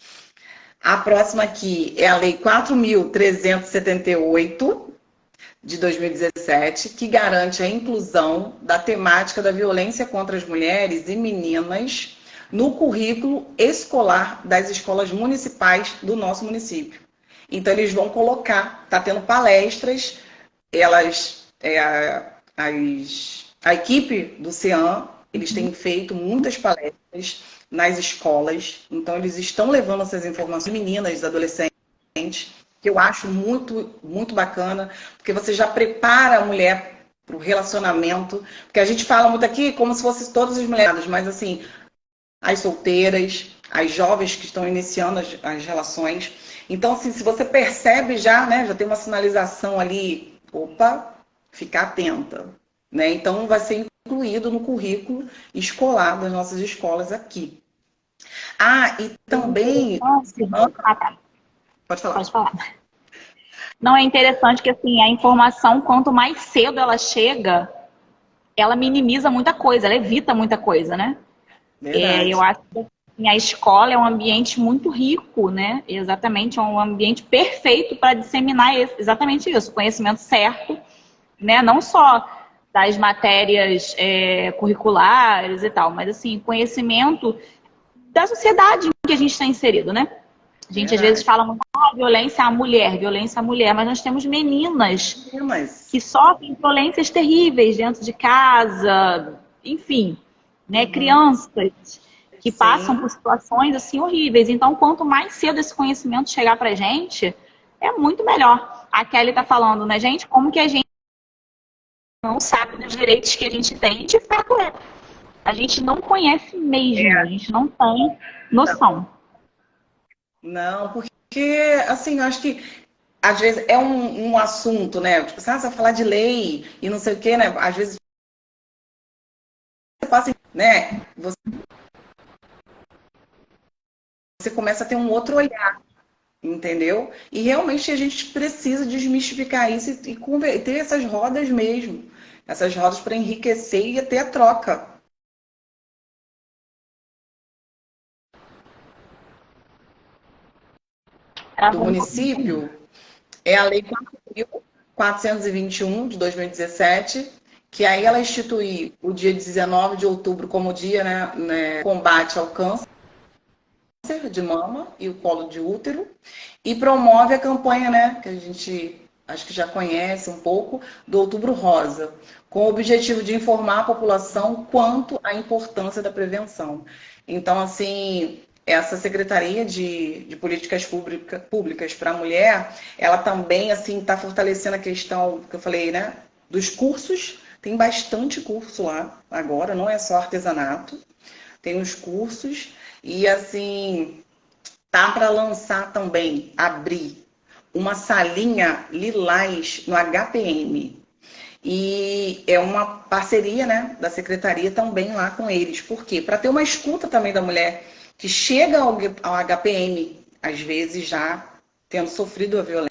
A próxima aqui é a Lei 4.378 de 2017, que garante a inclusão da temática da violência contra as mulheres e meninas no currículo escolar das escolas municipais do nosso município. Então, eles vão colocar, tá tendo palestras, a equipe do CEAM, eles têm feito muitas palestras nas escolas, então eles estão levando essas informações, meninas, adolescentes, que eu acho muito, muito bacana, porque você já prepara a mulher para o relacionamento, porque a gente fala muito aqui como se fossem todas as mulheres, mas assim, as solteiras, as jovens que estão iniciando as relações. Então, assim, se você percebe já, né, já tem uma sinalização ali, opa, ficar atenta, né? Então, vai ser incluído no currículo escolar das nossas escolas aqui. Ah, e também... Pode falar. Pode falar. Não, é interessante que assim, a informação, quanto mais cedo ela chega, ela minimiza muita coisa, ela evita muita coisa, né? Eu acho que assim, a escola é um ambiente muito rico, né? Exatamente, é um ambiente perfeito para disseminar exatamente isso, o conhecimento certo, né? Não só das matérias curriculares e tal, mas assim, conhecimento da sociedade em que a gente está inserido, né? A gente às vezes fala muito, violência à mulher, mas nós temos meninas que sofrem violências terríveis dentro de casa, enfim, né? Crianças que passam por situações assim horríveis. Então, quanto mais cedo esse conhecimento chegar pra gente, é muito melhor. A Kelly tá falando, né, gente, como que a gente não sabe dos direitos que a gente tem, de fato é. A gente não conhece mesmo, a gente não tem noção. Não, porque, assim, eu acho que às vezes é um assunto, né? Tipo, você vai falar de lei e não sei o quê, né? Às vezes você passa, né? Você começa a ter um outro olhar, entendeu? E realmente a gente precisa desmistificar isso e ter essas rodas mesmo. Essas rodas para enriquecer e ter a troca. Do município é a Lei 4.421 de 2017, que aí ela institui o dia 19 de outubro como dia, né, combate ao câncer de mama e o colo de útero, e promove a campanha, né, que a gente acho que já conhece um pouco, do Outubro Rosa, com o objetivo de informar a população quanto à importância da prevenção. Então, assim, essa Secretaria de Políticas Públicas para a Mulher, ela também assim está fortalecendo a questão que eu falei, né, dos cursos. Tem bastante curso lá agora, não é só artesanato, tem os cursos e assim tá para lançar também, abrir uma salinha lilás no HPM. E é uma parceria, né, da secretaria também lá com eles. Por quê? Para ter uma escuta também da mulher que chega ao HPM, às vezes já tendo sofrido a violência.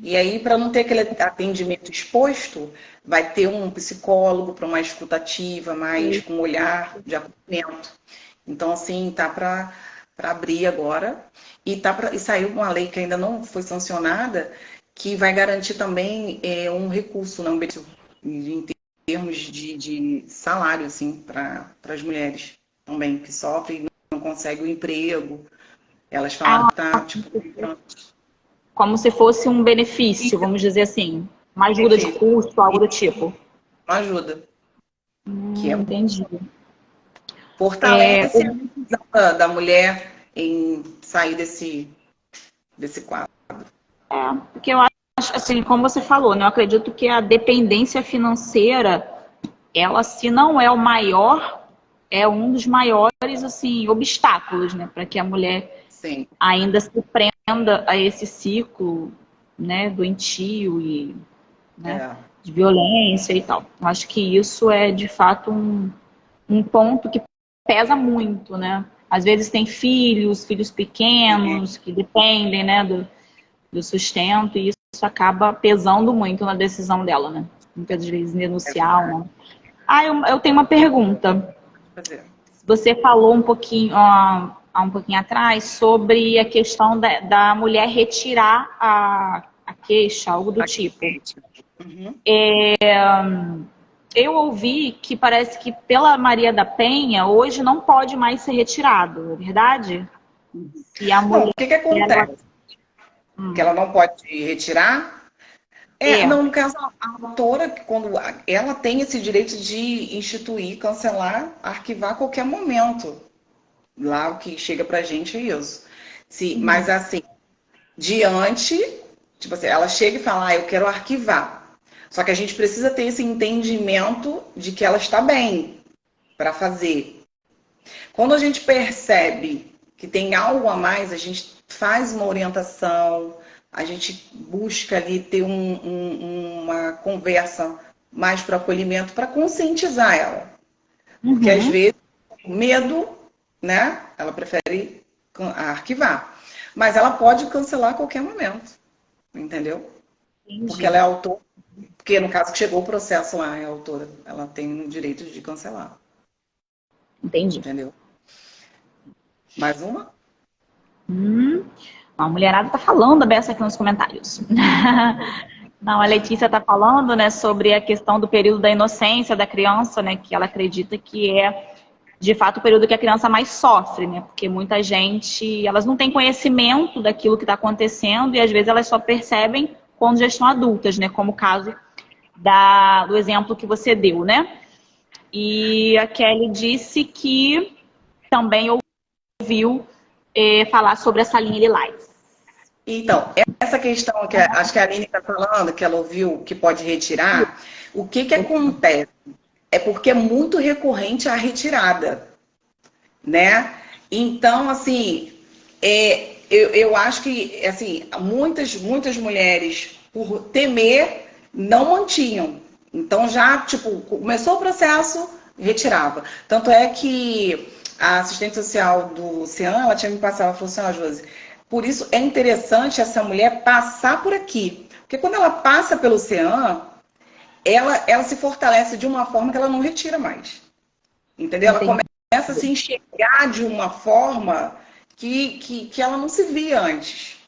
E aí, para não ter aquele atendimento exposto, vai ter um psicólogo para uma escutativa, mais com um olhar de acolhimento. Então, assim, tá para abrir agora. E saiu uma lei que ainda não foi sancionada, que vai garantir também um recurso não em termos de salário, assim, para as mulheres também, que sofrem e não conseguem o emprego. Elas falaram que tá, tipo, Como se fosse um benefício, vamos dizer assim. Uma ajuda de custo, algo do tipo. uma ajuda. Que é Entendi. fortalece a visão da mulher em sair desse quadro. Porque eu acho, assim, como você falou, né, eu acredito que a dependência financeira, ela, se não é o maior, é um dos maiores, assim, obstáculos, né, para que a mulher Sim. ainda se prenda a esse ciclo, né, doentio e, né, de violência e tal. Eu acho que isso é, de fato, um ponto que pesa muito, né? Às vezes tem filhos pequenos, que dependem, né, do sustento, e isso acaba pesando muito na decisão dela, né? Muitas vezes denunciar ou não. Eu tenho uma pergunta. Você falou um pouquinho, há um pouquinho atrás, sobre a questão da mulher retirar a queixa, algo do tipo. Uhum. Eu ouvi que parece que pela Maria da Penha, hoje não pode mais ser retirado, é verdade? E a mulher... Não, o que acontece? Que ela não pode retirar? Não, no caso, a autora, quando ela tem esse direito de instituir, cancelar, arquivar a qualquer momento. Lá o que chega pra gente é isso. Mas assim, diante, tipo assim, ela chega e fala, eu quero arquivar. Só que a gente precisa ter esse entendimento de que ela está bem para fazer. Quando a gente percebe que tem algo a mais, a gente faz uma orientação, a gente busca ali ter uma conversa mais para acolhimento, para conscientizar ela. Porque às vezes, medo, né? Ela prefere arquivar. Mas ela pode cancelar a qualquer momento. Entendeu? Entendi. Porque ela é autora. Porque no caso que chegou o processo lá, é autora. Ela tem o direito de cancelar. Entendi. Entendeu? Mais uma? A mulherada tá falando a beça aqui nos comentários. Não, a Letícia tá falando, né, sobre a questão do período da inocência da criança, né, que ela acredita que é, de fato, o período que a criança mais sofre, né, porque muita gente, elas não têm conhecimento daquilo que está acontecendo e às vezes elas só percebem quando já estão adultas, né, como o caso do exemplo que você deu, né. E a Kelly disse que também ouviu falar sobre essa linha Lilás. Então, essa questão que acho que a Aline está falando, que ela ouviu que pode retirar, o que acontece? É porque é muito recorrente a retirada, né? Então, assim, eu acho que assim, muitas mulheres, por temer, não mantinham. Então, já, tipo, começou o processo, retirava. Tanto é que a assistente social do CEAM, ela tinha me passado, ela falou assim, Josi, por isso é interessante essa mulher passar por aqui. Porque quando ela passa pelo CEAM, ela se fortalece de uma forma que ela não retira mais. Entendeu? Ela começa a se enxergar de uma forma que ela não se via antes.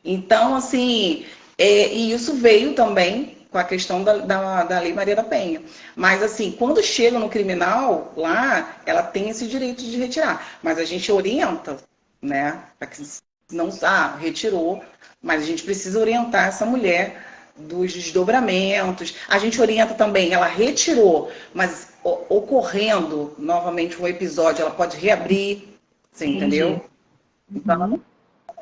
Então, assim, e isso veio também com a questão da Lei Maria da Penha. Mas, assim, quando chega no criminal, lá, ela tem esse direito de retirar. Mas a gente orienta, né? Para que não retirou, mas a gente precisa orientar essa mulher dos desdobramentos. A gente orienta também, ela retirou, mas ocorrendo novamente um episódio, ela pode reabrir, você entendeu? Então ela não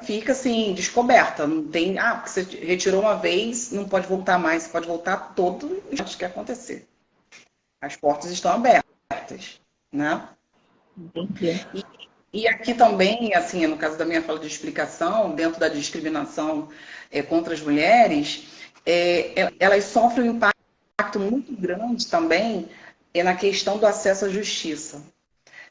fica assim, descoberta. Não tem, porque você retirou uma vez, não pode voltar mais, você pode voltar todo o que acontecer. As portas estão abertas, né? Entendi. E aqui também, assim, no caso da minha fala de explicação, dentro da discriminação contra as mulheres, elas sofrem o impacto impacto muito grande também é na questão do acesso à justiça,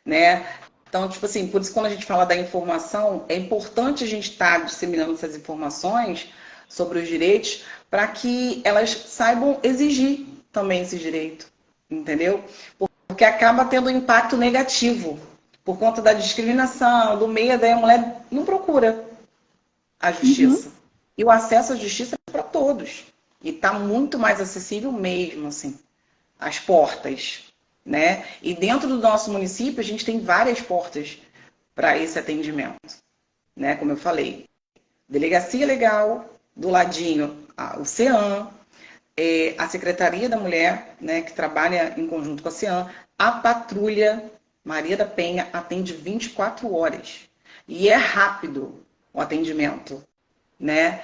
né? Então, tipo assim, por isso quando a gente fala da informação, é importante a gente estar disseminando essas informações sobre os direitos para que elas saibam exigir também esse direito, entendeu? Porque acaba tendo um impacto negativo por conta da discriminação, do medo, daí a mulher não procura a Uhum. justiça. E o acesso à justiça é para todos. E está muito mais acessível mesmo, assim, as portas, né? E dentro do nosso município, a gente tem várias portas para esse atendimento, né? Como eu falei, Delegacia Legal, do ladinho, o CEAM, a Secretaria da Mulher, né, que trabalha em conjunto com a CEAM, a Patrulha Maria da Penha atende 24 horas. E é rápido o atendimento, né?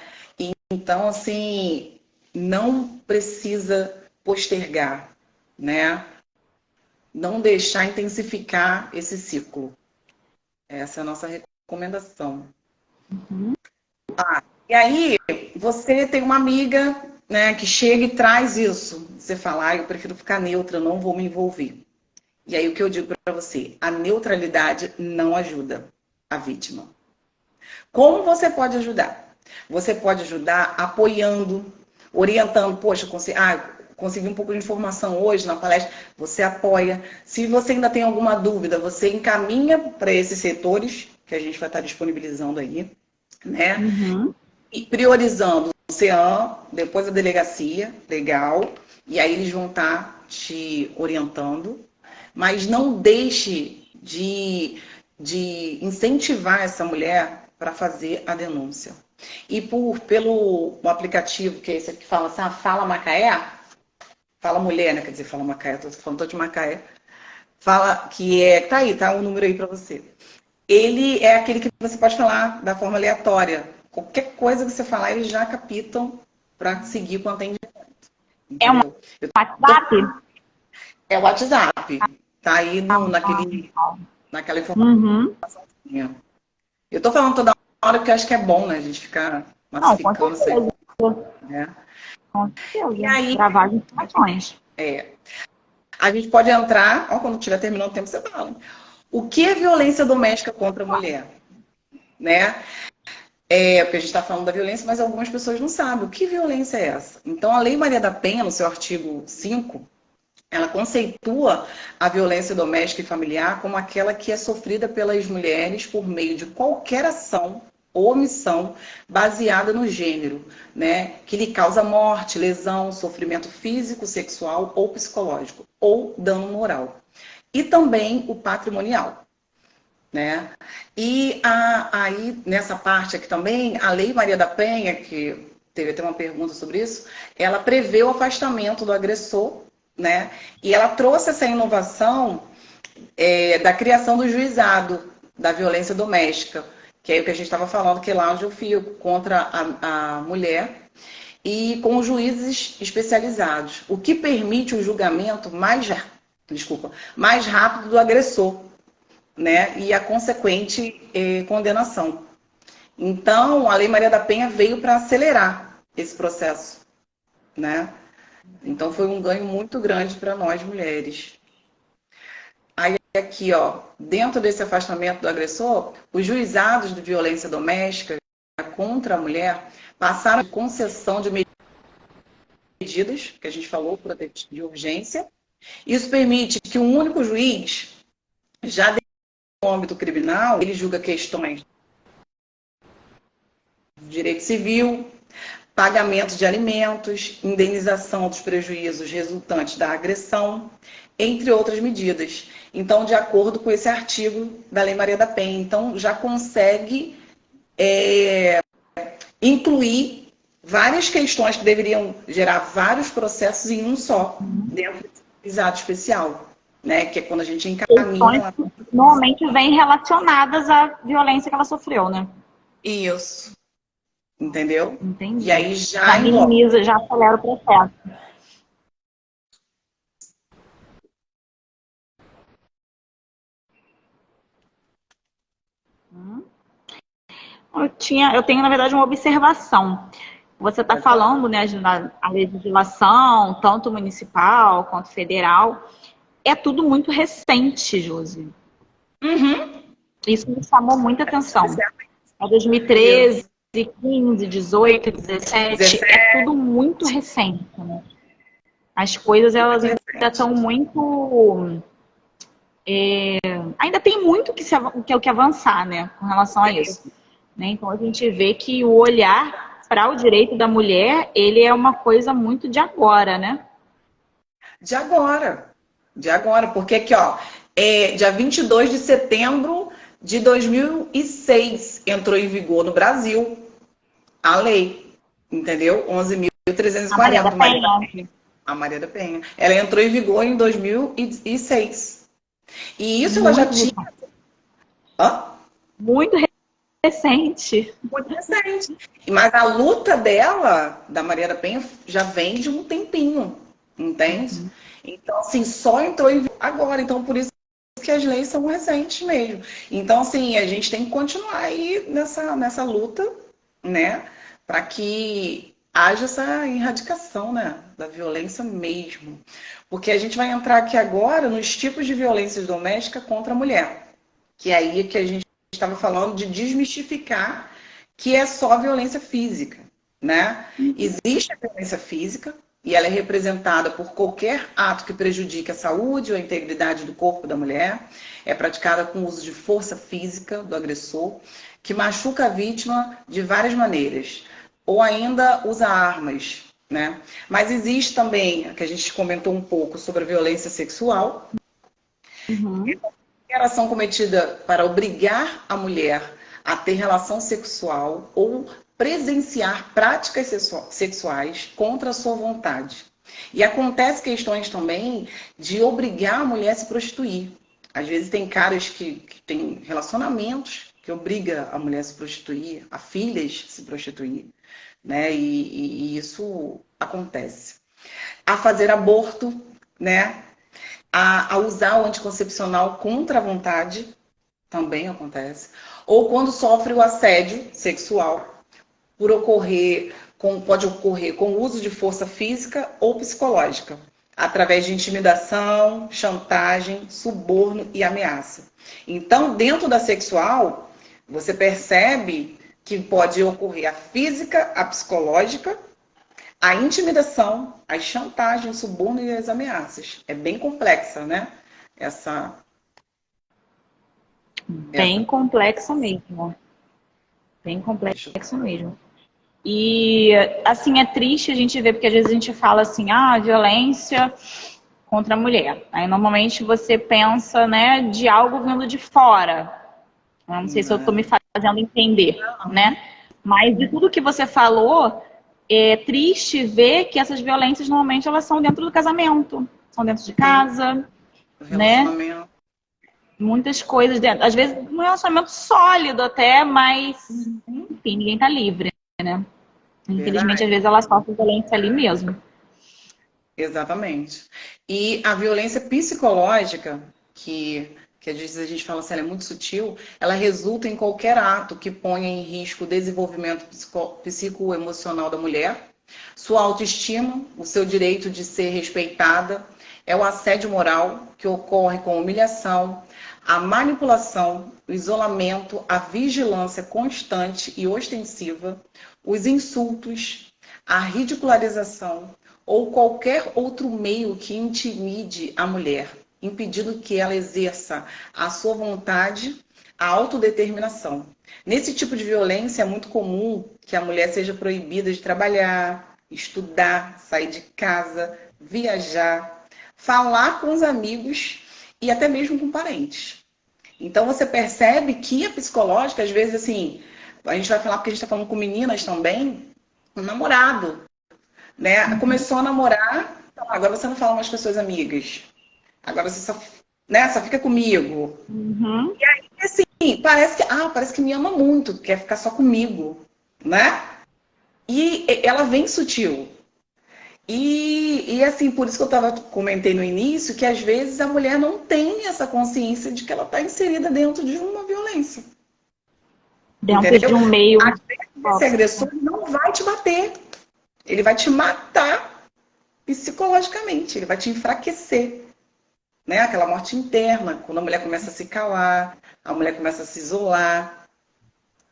Então, assim, não precisa postergar, né? Não deixar intensificar esse ciclo. Essa é a nossa recomendação. E aí, você tem uma amiga, né, que chega e traz isso. Você fala, eu prefiro ficar neutra, não vou me envolver. E aí, o que eu digo para você? A neutralidade não ajuda a vítima. Como você pode ajudar? Você pode ajudar apoiando, orientando. Poxa, consegui um pouco de informação hoje na palestra. Você apoia. Se você ainda tem alguma dúvida, você encaminha para esses setores que a gente vai estar disponibilizando aí, né? Uhum. E priorizando o CEAM, depois a delegacia, legal. E aí eles vão estar te orientando. Mas não deixe de incentivar essa mulher para fazer a denúncia. E pelo aplicativo, que é esse aqui que fala assim, Fala Macaé, Fala Mulher, né? Quer dizer, Fala Macaé, tô falando todo de Macaé. Fala que tá aí, tá o número aí para você. Ele é aquele que você pode falar da forma aleatória. Qualquer coisa que você falar, eles já capitam para seguir com o atendimento. É um Entendeu? WhatsApp? É o WhatsApp. Tá aí naquela informação. Uhum. Eu tô falando toda hora porque eu acho que é bom, né? A gente ficar Não, com massificando isso aí, certeza. né? Com E certeza. aí, Gravar as informações. a gente pode entrar, ó, quando tiver terminando o tempo, você fala. O que é violência doméstica contra a mulher? Né? Porque a gente está falando da violência, mas algumas pessoas não sabem o que violência é essa. Então, a Lei Maria da Penha, no seu artigo 5, ela conceitua a violência doméstica e familiar como aquela que é sofrida pelas mulheres por meio de qualquer ação ou omissão baseada no gênero, né, que lhe causa morte, lesão, sofrimento físico, sexual ou psicológico, ou dano moral. E também o patrimonial, né? E aí, nessa parte aqui também, a Lei Maria da Penha, que teve até uma pergunta sobre isso, ela prevê o afastamento do agressor, né? E ela trouxe essa inovação da criação do juizado da violência doméstica, que é o que a gente estava falando, que é lá onde eu fico, contra a mulher, e com juízes especializados, o que permite o julgamento mais rápido do agressor, né? E a consequente condenação. Então, a Lei Maria da Penha veio para acelerar esse processo, né? Então, foi um ganho muito grande para nós mulheres. Aí, aqui, ó, dentro desse afastamento do agressor, os juizados de violência doméstica contra a mulher passaram a concessão de medidas, que a gente falou, de urgência. Isso permite que um único juiz, já no âmbito criminal, ele julga questões de direito civil, pagamento de alimentos, indenização dos prejuízos resultantes da agressão, entre outras medidas. Então, de acordo com esse artigo da Lei Maria da Penha, então já consegue incluir várias questões que deveriam gerar vários processos em um só, dentro desse juizado especial, né? Que é quando a gente Questões encaminha. que normalmente vêm relacionadas à violência que ela sofreu, né? Isso, entendeu? Entendi. E aí já Já engloba. minimiza, já acelera o processo. Eu tenho, na verdade, uma observação. você está falando, né, a legislação, tanto municipal quanto federal, é tudo muito recente, Josi. Uhum. Isso me chamou muita atenção. É 2013, 15, 18, 17, é tudo muito recente, né? As coisas, elas ainda estão muito... ainda tem muito que avançar, né, com relação a isso. Né? Então, a gente vê que o olhar para o direito da mulher, ele é uma coisa muito de agora, né? De agora. De agora. Porque aqui, ó, dia 22 de setembro de 2006 entrou em vigor no Brasil a lei, entendeu? A Maria da 11.340, Penha. a Maria da Penha. Ela entrou em vigor em 2006. E isso ela já Muito tinha... recente. Hã? Muito recente. Muito recente. Mas a luta dela, da Maria da Penha, já vem de um tempinho, entende? Uhum. Então, assim, só entrou em vigor agora. Então, por isso que as leis são recentes mesmo. Então, assim, a gente tem que continuar aí nessa luta, né? Para que haja essa erradicação, né? Da violência mesmo. Porque a gente vai entrar aqui agora nos tipos de violência doméstica contra a mulher. Que é aí que a gente estava falando de desmistificar que é só violência física, né? Existe a violência física e ela é representada por qualquer ato que prejudique a saúde ou a integridade do corpo da mulher. É praticada com o uso de força física do agressor, que machuca a vítima de várias maneiras, ou ainda usa armas, né? Mas existe também, que a gente comentou um pouco sobre a violência sexual, Uhum. ação cometida para obrigar a mulher a ter relação sexual ou presenciar práticas sexuais contra a sua vontade. E acontece questões também de obrigar a mulher a se prostituir. Às vezes tem caras que têm relacionamentos que obriga a mulher a se prostituir, a filhas a se prostituir, né? E isso acontece. A fazer aborto, né? A usar o anticoncepcional contra a vontade, também acontece. Ou quando sofre o assédio sexual, pode ocorrer com o uso de força física ou psicológica, através de intimidação, chantagem, suborno e ameaça. Então, dentro da sexual, você percebe que pode ocorrer a física, a psicológica, a intimidação, as chantagens, o suborno e as ameaças. É bem complexa, né? Bem complexa mesmo. Bem complexo mesmo. E, assim, é triste a gente ver, porque às vezes a gente fala assim, violência contra a mulher. Aí, normalmente, você pensa, né, de algo vindo de fora. Eu não sei se eu estou me fazendo entender, né? Mas de tudo que você falou, é triste ver que essas violências, normalmente, elas são dentro do casamento. São dentro de casa, né? Muitas coisas dentro. Às vezes, um relacionamento sólido até, mas, enfim, ninguém tá livre, né? Infelizmente, às vezes, ela sofre violência ali mesmo. Exatamente. E a violência psicológica, que às vezes a gente fala assim, ela é muito sutil, ela resulta em qualquer ato que ponha em risco o desenvolvimento psicoemocional da mulher, sua autoestima, o seu direito de ser respeitada, é o assédio moral, que ocorre com humilhação, a manipulação, o isolamento, a vigilância constante e ostensiva, os insultos, a ridicularização ou qualquer outro meio que intimide a mulher, impedindo que ela exerça a sua vontade, a autodeterminação. Nesse tipo de violência é muito comum que a mulher seja proibida de trabalhar, estudar, sair de casa, viajar, falar com os amigos e até mesmo com parentes. Então você percebe que a psicológica, às vezes, assim, a gente vai falar porque a gente está falando com meninas também, um namorado, né? Começou a namorar, então, agora você não fala mais com as suas amigas. Agora você só, né, só fica comigo. Uhum. E aí, assim, parece que me ama muito, quer ficar só comigo, né? E ela vem sutil. E assim, por isso que comentei no início, que às vezes a mulher não tem essa consciência de que ela está inserida dentro de uma violência. Dentro Entendeu? de um meio. Às vezes esse agressor não vai te bater. Ele vai te matar psicologicamente, ele vai te enfraquecer. Né? Aquela morte interna, quando a mulher começa a se calar, a mulher começa a se isolar,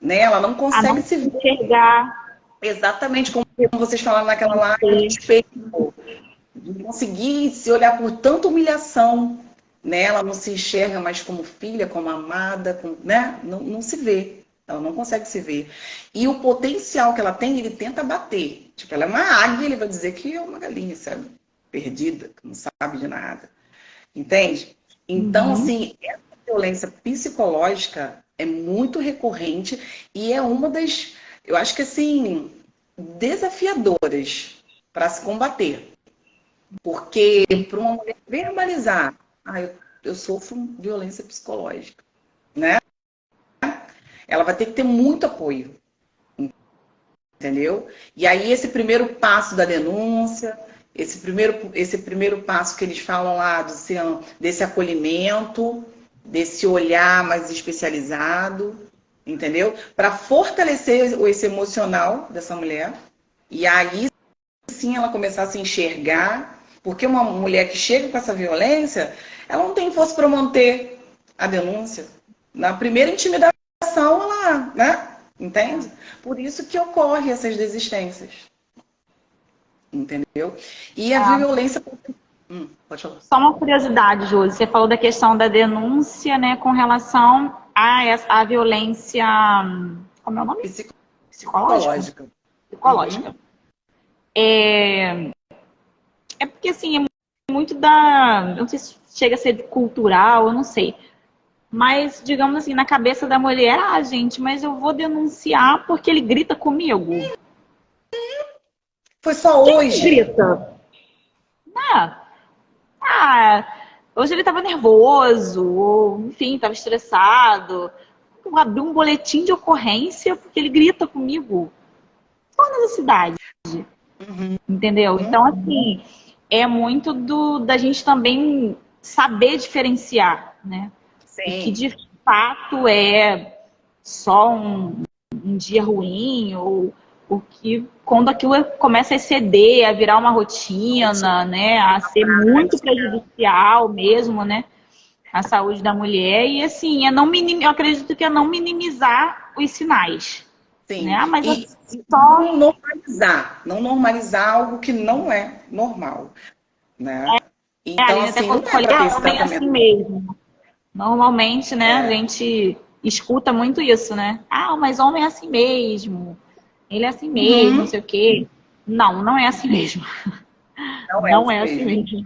né? Ela não A não consegue se ver. enxergar. Exatamente como vocês falaram naquela live do espelho, de conseguir se olhar por tanta humilhação, né? Ela não se enxerga mais como filha, como amada, né? Não se vê, ela não consegue se ver. E o potencial que ela tem, ele tenta bater. Tipo, ela é uma águia, ele vai dizer que é uma galinha, sabe? Perdida, que não sabe de nada. Entende? Então, assim, essa violência psicológica é muito recorrente e é uma das, eu acho que assim, desafiadoras para se combater. Porque para uma mulher verbalizar, eu sofro violência psicológica, né? Ela vai ter que ter muito apoio, entendeu? E aí esse primeiro passo da denúncia, esse primeiro passo que eles falam lá desse acolhimento, desse olhar mais especializado, entendeu? Para fortalecer esse emocional dessa mulher. E aí sim ela começar a se enxergar, porque uma mulher que chega com essa violência, ela não tem força para manter a denúncia. Na primeira intimidação, ela, né? Entende? Por isso que ocorre essas desistências. Entendeu? E a violência... pode falar. Só uma curiosidade, Josi. Você falou da questão da denúncia, né, com relação à violência... Como é o nome? Psicológica. Psicológica. É porque, assim, é muito da... Não sei se chega a ser cultural, eu não sei. Mas, digamos assim, na cabeça da mulher, gente, mas eu vou denunciar porque ele grita comigo. Foi só hoje. Quem grita? Hoje ele estava nervoso, ou, enfim, estava estressado. Eu abri um boletim de ocorrência porque ele grita comigo. Qual a necessidade? Entendeu? Então, assim, é muito da gente também saber diferenciar, né? Sim. O que de fato é só um dia ruim, ou o que quando aquilo começa a exceder, a virar uma rotina, né? A ser muito prejudicial mesmo, né? A saúde da mulher. E assim, eu acredito que é não minimizar os sinais. Sim. Né? Mas e só não normalizar algo que não é normal, né? Então, assim, assim, até quando falei, homem é assim mesmo. Normalmente, né, a gente escuta muito isso, né? Mas homem é assim mesmo. Ele é assim mesmo, não sei o quê. Não é assim mesmo. Não é assim mesmo.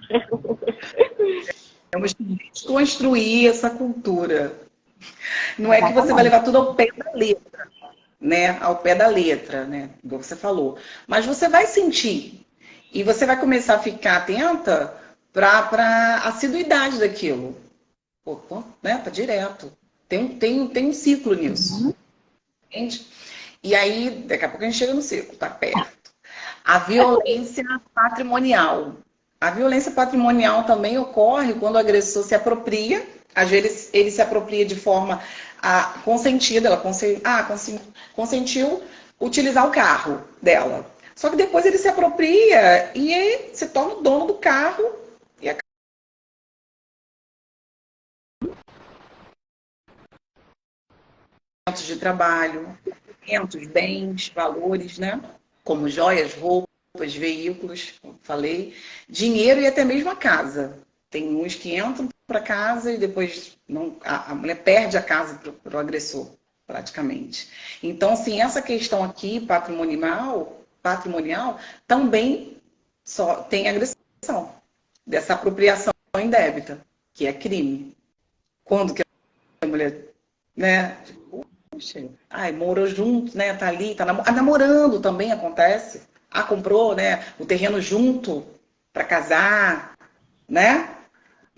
Temos que desconstruir essa cultura. Não é que você vai levar tudo ao pé da letra, né? Ao pé da letra, né? Igual você falou. Mas você vai sentir. E você vai começar a ficar atenta para a assiduidade daquilo. Pô, né? Tá direto. Tem um ciclo nisso. Entende? E aí, daqui a pouco a gente chega no ciclo, tá perto. A violência patrimonial. A violência patrimonial também ocorre quando o agressor se apropria. Às vezes ele se apropria de forma consentida. Ela consentiu utilizar o carro dela. Só que depois ele se apropria e se torna o dono do carro e acaba de trabalho, bens, valores, né? Como joias, roupas, veículos, como falei, dinheiro e até mesmo a casa. Tem uns que entram para casa e depois a mulher perde a casa para o agressor, praticamente. Então, assim, essa questão aqui patrimonial também só tem agressão dessa apropriação indébita, que é crime. Quando que a mulher, né? Morou junto, né? Tá ali, tá namorando também acontece. Comprou, né? O terreno junto para casar, né?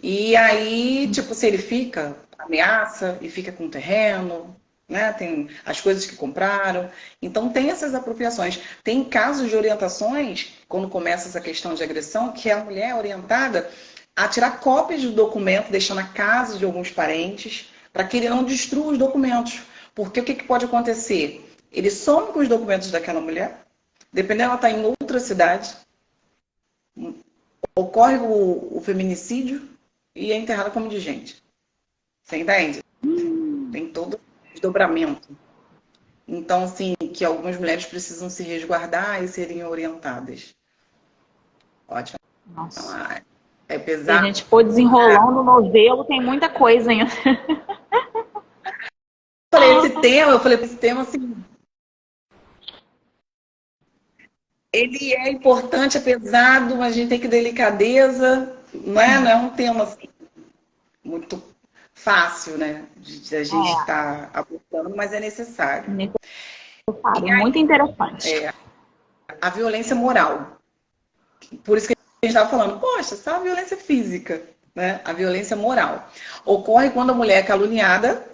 E aí, tipo, se ele fica, ameaça e fica com o terreno, né? Tem as coisas que compraram. Então tem essas apropriações. Tem casos de orientações, quando começa essa questão de agressão, que a mulher é orientada a tirar cópias do documento, deixar na casa de alguns parentes, para que ele não destrua os documentos. Porque o que pode acontecer? Ele some com os documentos daquela mulher, dependendo, ela está em outra outra cidade, ocorre o feminicídio e é enterrada como indigente. Você entende? Tem todo o desdobramento. Então, assim, que algumas mulheres precisam se resguardar e serem orientadas. Ótimo. Nossa. É Se a pesado. gente for desenrolando o novelo, tem muita coisa ainda. Eu falei, esse tema, assim, ele é importante, é pesado, mas a gente tem que delicadeza, não é um tema assim, muito fácil, né, de a gente estar abordando, mas é necessário. Necessário, muito interessante. A violência moral. Por isso que a gente estava falando, poxa, só a violência física, né? A violência moral. Ocorre quando a mulher é caluniada,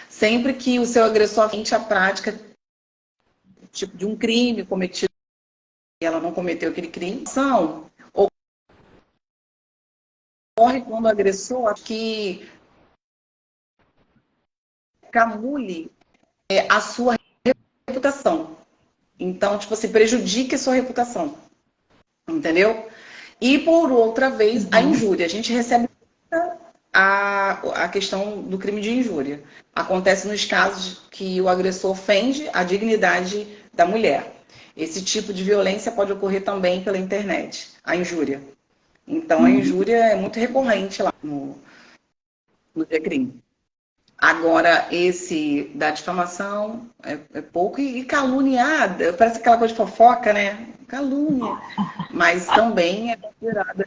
sempre que o seu agressor frente à prática tipo, de um crime cometido e ela não cometeu aquele crime. Ocorre quando o agressor que camule a sua reputação. Então, tipo assim, prejudique a sua reputação. Entendeu? E, por outra vez, a injúria. A gente recebe a questão do crime de injúria. Acontece nos casos que o agressor ofende a dignidade da mulher. Esse tipo de violência pode ocorrer também pela internet, a injúria. Então, a injúria é muito recorrente lá no crime. Agora, esse da difamação é pouco e caluniada, parece aquela coisa de fofoca, né? Calúnia. Mas também é considerada.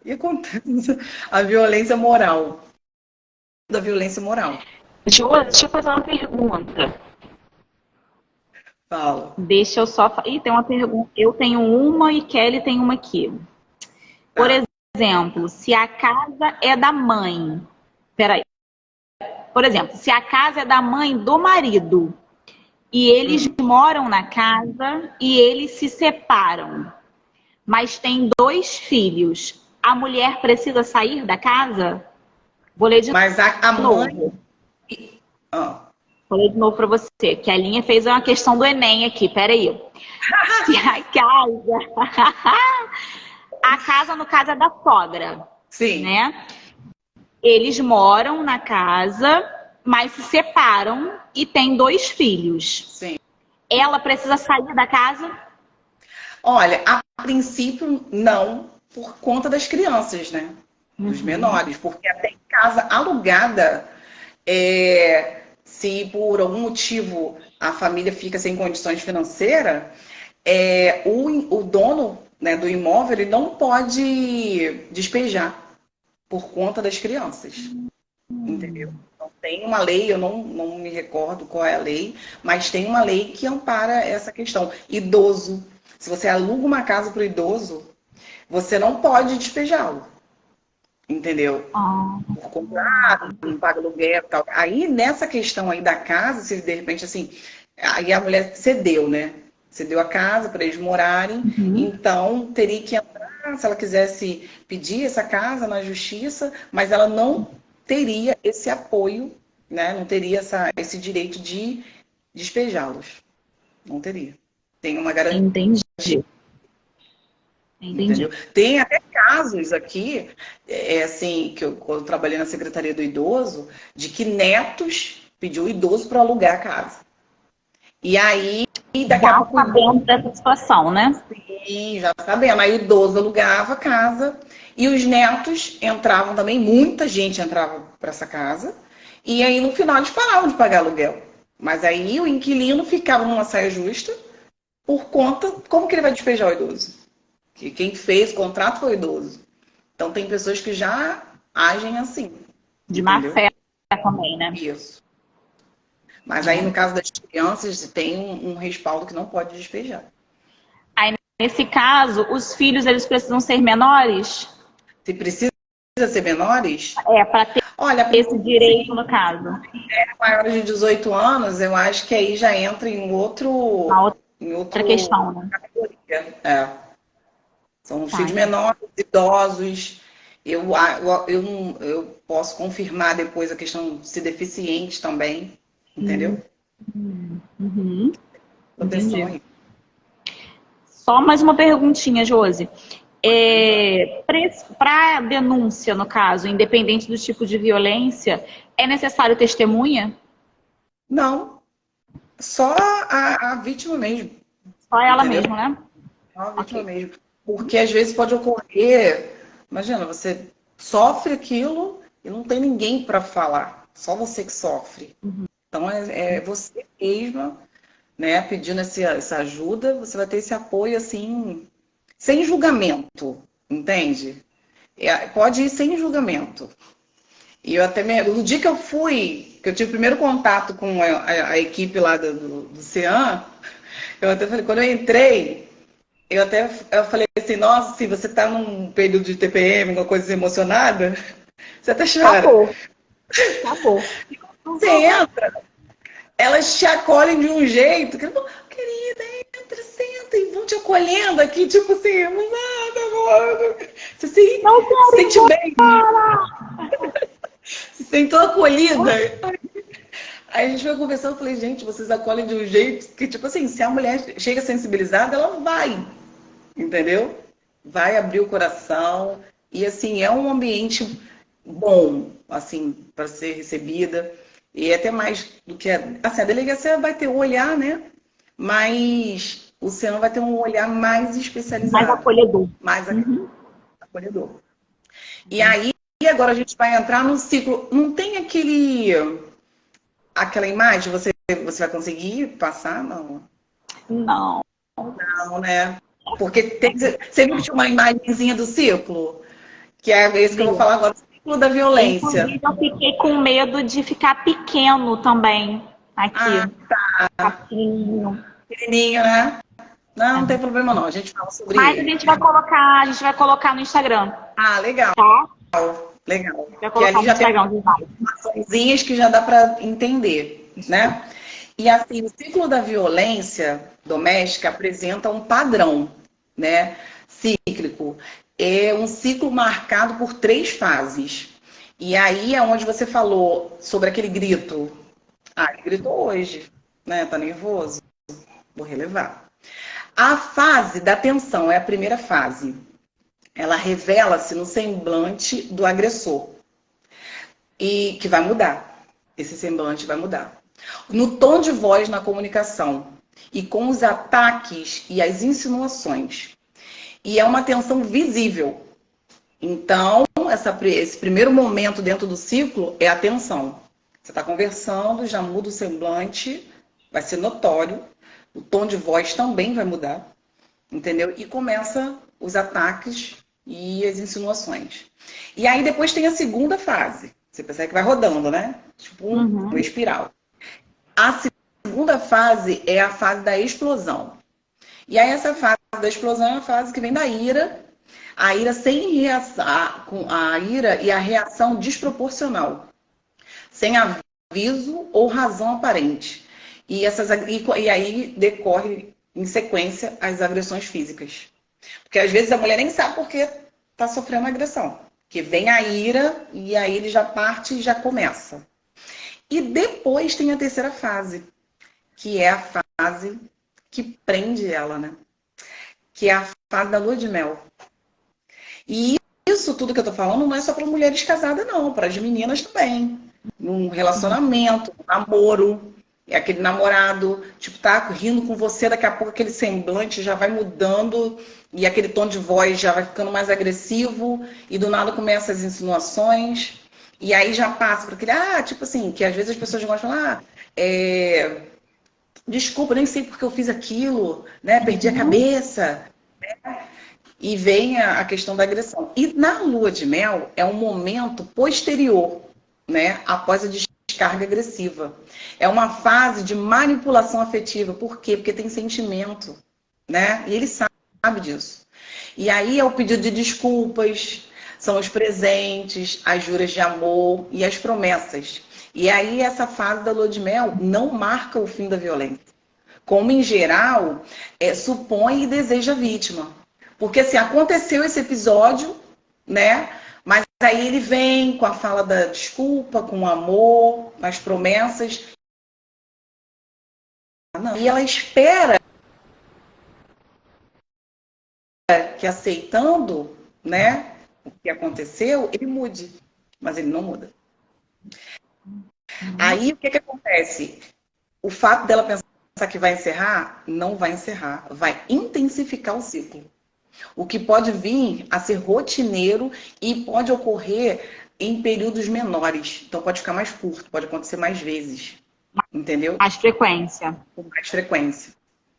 E acontece a violência moral. Da violência moral. Deixa eu fazer uma pergunta. Fala. Deixa eu só. Ih, tem uma pergunta. Eu tenho uma e Kelly tem uma aqui. Por exemplo, se a casa é da mãe. Peraí. Por exemplo, se a casa é da mãe do marido e eles moram na casa e eles se separam, mas tem 2 filhos, a mulher precisa sair da casa? Vou ler de Mas a mãe. novo. Vou ler de novo para você, que a Linha fez uma questão do Enem aqui. Peraí. Se a casa. A casa, no caso, é da sogra. Sim. Né? Eles moram na casa, mas se separam e têm 2 filhos. Sim. Ela precisa sair da casa? Olha, a princípio, não, por conta das crianças, né? Dos menores. Porque até em casa alugada, se por algum motivo a família fica sem condições financeiras, o dono, né, do imóvel ele não pode despejar por conta das crianças. Entendeu? Então, tem uma lei, eu não me recordo qual é a lei, mas tem uma lei que ampara essa questão. Idoso. Se você aluga uma casa para o idoso, você não pode despejá-lo. Entendeu? Por contrato, não paga aluguel e tal. Aí, nessa questão aí da casa, se de repente, assim, aí a mulher cedeu, né? Cedeu a casa para eles morarem, então teria que entrar, se ela quisesse pedir essa casa na justiça, mas ela não teria esse apoio, né? Não teria esse direito de despejá-los. Não teria. Tem uma garantia. Entendi. Entendeu? Tem até casos aqui, assim, que quando eu trabalhei na Secretaria do Idoso, de que netos pediu o idoso para alugar a casa. E aí, daqui a pouco. Já sabendo dessa situação, né? Sim, já sabendo. Aí o idoso alugava a casa e os netos entravam também, muita gente entrava para essa casa. E aí, no final, eles paravam de pagar aluguel. Mas aí o inquilino ficava numa saia justa por conta. Como que ele vai despejar o idoso? Que quem fez o contrato foi o idoso. Então, tem pessoas que já agem assim. De má fé também, né? Isso. Mas aí, no caso das crianças, tem um respaldo que não pode despejar. Aí, nesse caso, os filhos, eles precisam ser menores? Se precisa ser menores? Para ter esse direito, no caso. Maiores de 18 anos, eu acho que aí já entra em outra questão, né? Categoria. São os filhos menores, idosos. Eu posso confirmar depois a questão de ser deficiente também. Entendeu? Entendi. Só mais uma perguntinha, Josi. Para denúncia, no caso, independente do tipo de violência, é necessário testemunha? Não, só a vítima mesmo, Só ela entendeu? mesma, né? Só a vítima Ok. mesmo. Porque às vezes pode ocorrer, imagina, você sofre aquilo e não tem ninguém para falar, só você que sofre. Então é você mesma, né, pedindo essa ajuda, você vai ter esse apoio assim, sem julgamento, entende? Pode ir sem julgamento. E eu até no dia que eu fui, que eu tive o primeiro contato com a equipe lá do CEAM, eu até falei, quando eu entrei, eu falei assim, nossa, se você tá num período de TPM, uma coisa emocionada, você até chora. Acabou. Acabou. Você entra, elas te acolhem de um jeito, que querida, entra, senta, e vão te acolhendo aqui, tipo assim, nada, mano. Você se Não quero ir sente bem, embora! se sentou acolhida. Aí a gente foi conversando, eu falei, gente, vocês acolhem de um jeito que, tipo assim, se a mulher chega sensibilizada, ela vai, entendeu? Vai abrir o coração. E, assim, é um ambiente bom, assim, para ser recebida. E até mais do que assim, a delegacia vai ter um olhar, né? Mas o Cian vai ter um olhar mais Mais especializado, acolhedor. mais acolhedor. E aí, agora a gente vai entrar no ciclo. Não tem aquela imagem, você vai conseguir passar? Não. Não. Não, né? Porque você viu que tinha uma imagenzinha do ciclo? Que é esse que eu vou Viu? falar agora, o ciclo da violência. Inclusive, eu fiquei com medo de ficar pequeno também. Aqui. Ah, Ficar pequenininho. pequenininho, né? Não, não tem problema não. A gente fala Mas sobre. a gente vai colocar no Instagram, Ah, legal, tá? legal. Vai Que colocar ali no já tem Instagram, Gisele. informaçõezinhas que já dá para entender, né? E assim, o ciclo da violência doméstica apresenta um padrão, né? Cíclico. É um ciclo marcado por 3 fases. E aí é onde você falou sobre aquele grito. Ah, ele gritou hoje, né? Tá nervoso? Vou relevar. A fase da tensão é a primeira fase. Ela revela-se no semblante do agressor e que vai mudar. Esse semblante vai mudar. No tom de voz na comunicação e com os ataques e as insinuações. E é uma tensão visível. Então, esse primeiro momento dentro do ciclo é a tensão. Você está conversando, já muda o semblante, vai ser notório. O tom de voz também vai mudar, entendeu? E começa os ataques e as insinuações. E aí depois tem a segunda fase. Você percebe que vai rodando, né? Tipo uma espiral. A segunda fase é a fase da explosão. E aí essa fase da explosão é a fase que vem da ira, a ira sem reação, com a ira e a reação desproporcional, sem aviso ou razão aparente. E aí decorre em sequência as agressões físicas. Porque às vezes a mulher nem sabe porque está sofrendo agressão. Que vem a ira e aí ele já parte e já começa. E depois tem a terceira fase, que é a fase que prende ela, né? Que é a fase da lua de mel. E isso tudo que eu tô falando não é só para mulheres casadas, não, para as meninas também. Num relacionamento, um namoro, é aquele namorado, tipo, tá rindo com você, daqui a pouco aquele semblante já vai mudando e aquele tom de voz já vai ficando mais agressivo e do nada começa as insinuações e aí já passa para aquele, tipo assim, que às vezes as pessoas gostam de falar, desculpa, nem sei porque eu fiz aquilo, né? Perdi a cabeça. E vem a questão da agressão. E na lua de mel é um momento posterior, né? Após a descarga agressiva. É uma fase de manipulação afetiva. Por quê? Porque tem sentimento, né? E ele sabe disso. E aí é o pedido de desculpas, são os presentes, as juras de amor e as promessas. E aí essa fase da lua de mel não marca o fim da violência. Como, em geral, supõe e deseja a vítima. Porque, assim, aconteceu esse episódio, né? Mas aí ele vem com a fala da desculpa, com o amor, as promessas. E ela espera que aceitando, né, o que aconteceu, ele mude, mas ele não muda. Aí o que acontece? O fato dela pensar que vai encerrar, não vai encerrar, vai intensificar o ciclo. O que pode vir a ser rotineiro e pode ocorrer em períodos menores. Então pode ficar mais curto, pode acontecer mais vezes. Entendeu? Mais frequência. Com mais frequência.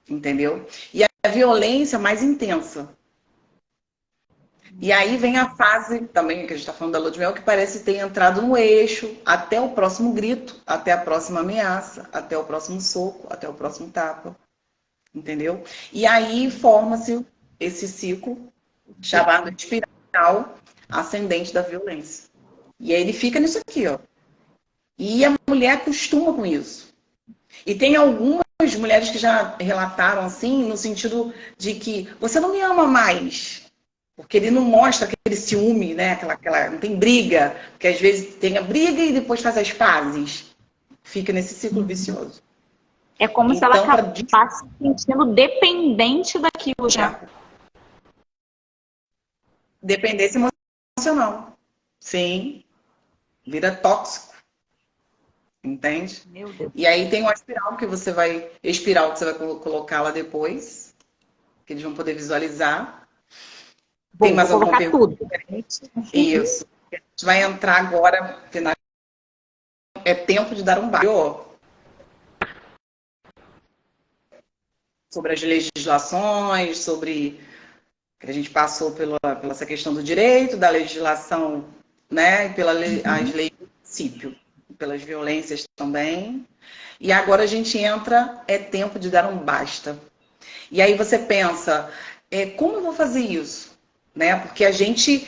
Entendeu? E a violência mais intensa. E aí vem a fase também, que a gente está falando da lua de mel, que parece ter entrado no eixo até o próximo grito, até a próxima ameaça, até o próximo soco, até o próximo tapa. Entendeu? E aí forma-se esse ciclo chamado de espiral ascendente da violência. E aí ele fica nisso aqui, ó. E a mulher acostuma com isso. E tem algumas mulheres que já relataram assim, no sentido de que você não me ama mais. Porque ele não mostra aquele ciúme, né? Não tem briga. Porque às vezes tem a briga e depois faz as pazes. Fica nesse ciclo vicioso. É como se ela acabasse se sentindo dependente daquilo já. Dependência emocional. Sim. Vira tóxico. Entende? Meu Deus. E aí tem uma espiral que você vai colocar lá depois. Que eles vão poder visualizar. Bom, tem mais alguma pergunta tudo. Diferente? Isso. A gente vai entrar agora. É tempo de dar um baixo. Sobre as legislações, sobre que a gente passou pela essa questão do direito, da legislação, né, e as leis do princípio, pelas violências também. E agora a gente entra, é tempo de dar um basta. E aí você pensa, como eu vou fazer isso? Né? Porque a gente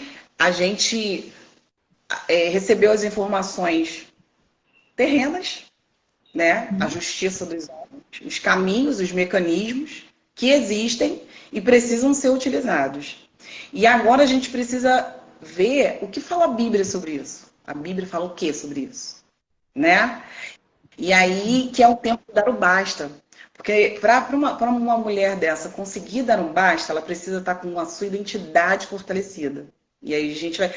recebeu as informações terrenas, né? A justiça dos homens, os caminhos, os mecanismos que existem e precisam ser utilizados. E agora a gente precisa ver o que fala a Bíblia sobre isso. A Bíblia fala o que sobre isso? Né? E aí que é o tempo de dar o basta. Porque para uma mulher dessa conseguir dar um basta, ela precisa estar com a sua identidade fortalecida. E aí a gente vai...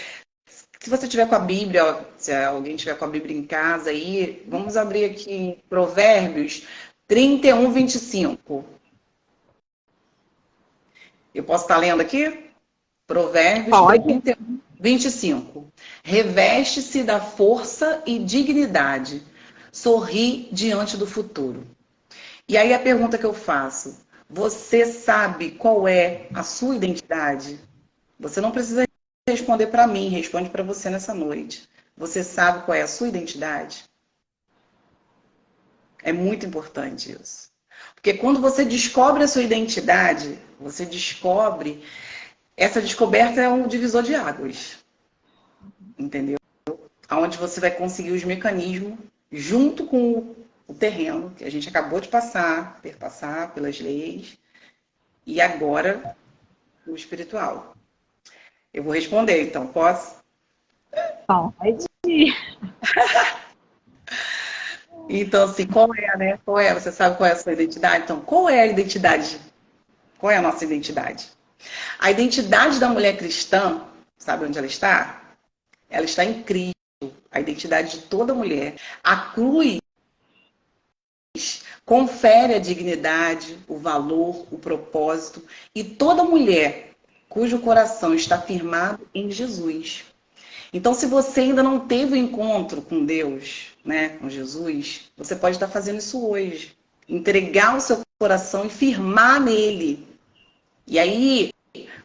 Se você tiver com a Bíblia, se alguém tiver com a Bíblia em casa aí, vamos abrir aqui em Provérbios 31, 25. Eu posso estar lendo aqui? Provérbios 31, 25. Reveste-se da força e dignidade. Sorri diante do futuro. E aí a pergunta que eu faço, você sabe qual é a sua identidade? Você não precisa responder para mim, responde para você nessa noite. Você sabe qual é a sua identidade? É muito importante isso. Porque quando você descobre a sua identidade, você descobre... Essa descoberta é um divisor de águas. Entendeu? Onde você vai conseguir os mecanismos junto com o terreno que a gente acabou de passar pelas leis, e agora o espiritual. Eu vou responder, então, posso? Pode ir. Então, assim, qual é, né? Qual é? Você sabe qual é a sua identidade? Então, qual é a identidade? Qual é a nossa identidade? A identidade da mulher cristã, sabe onde ela está? Ela está em Cristo. A identidade de toda mulher. A cruz confere a dignidade, o valor, o propósito. E toda mulher cujo coração está firmado em Jesus. Então, se você ainda não teve o encontro com Deus, né, com Jesus, você pode estar fazendo isso hoje. Entregar o seu coração e firmar nele. E aí,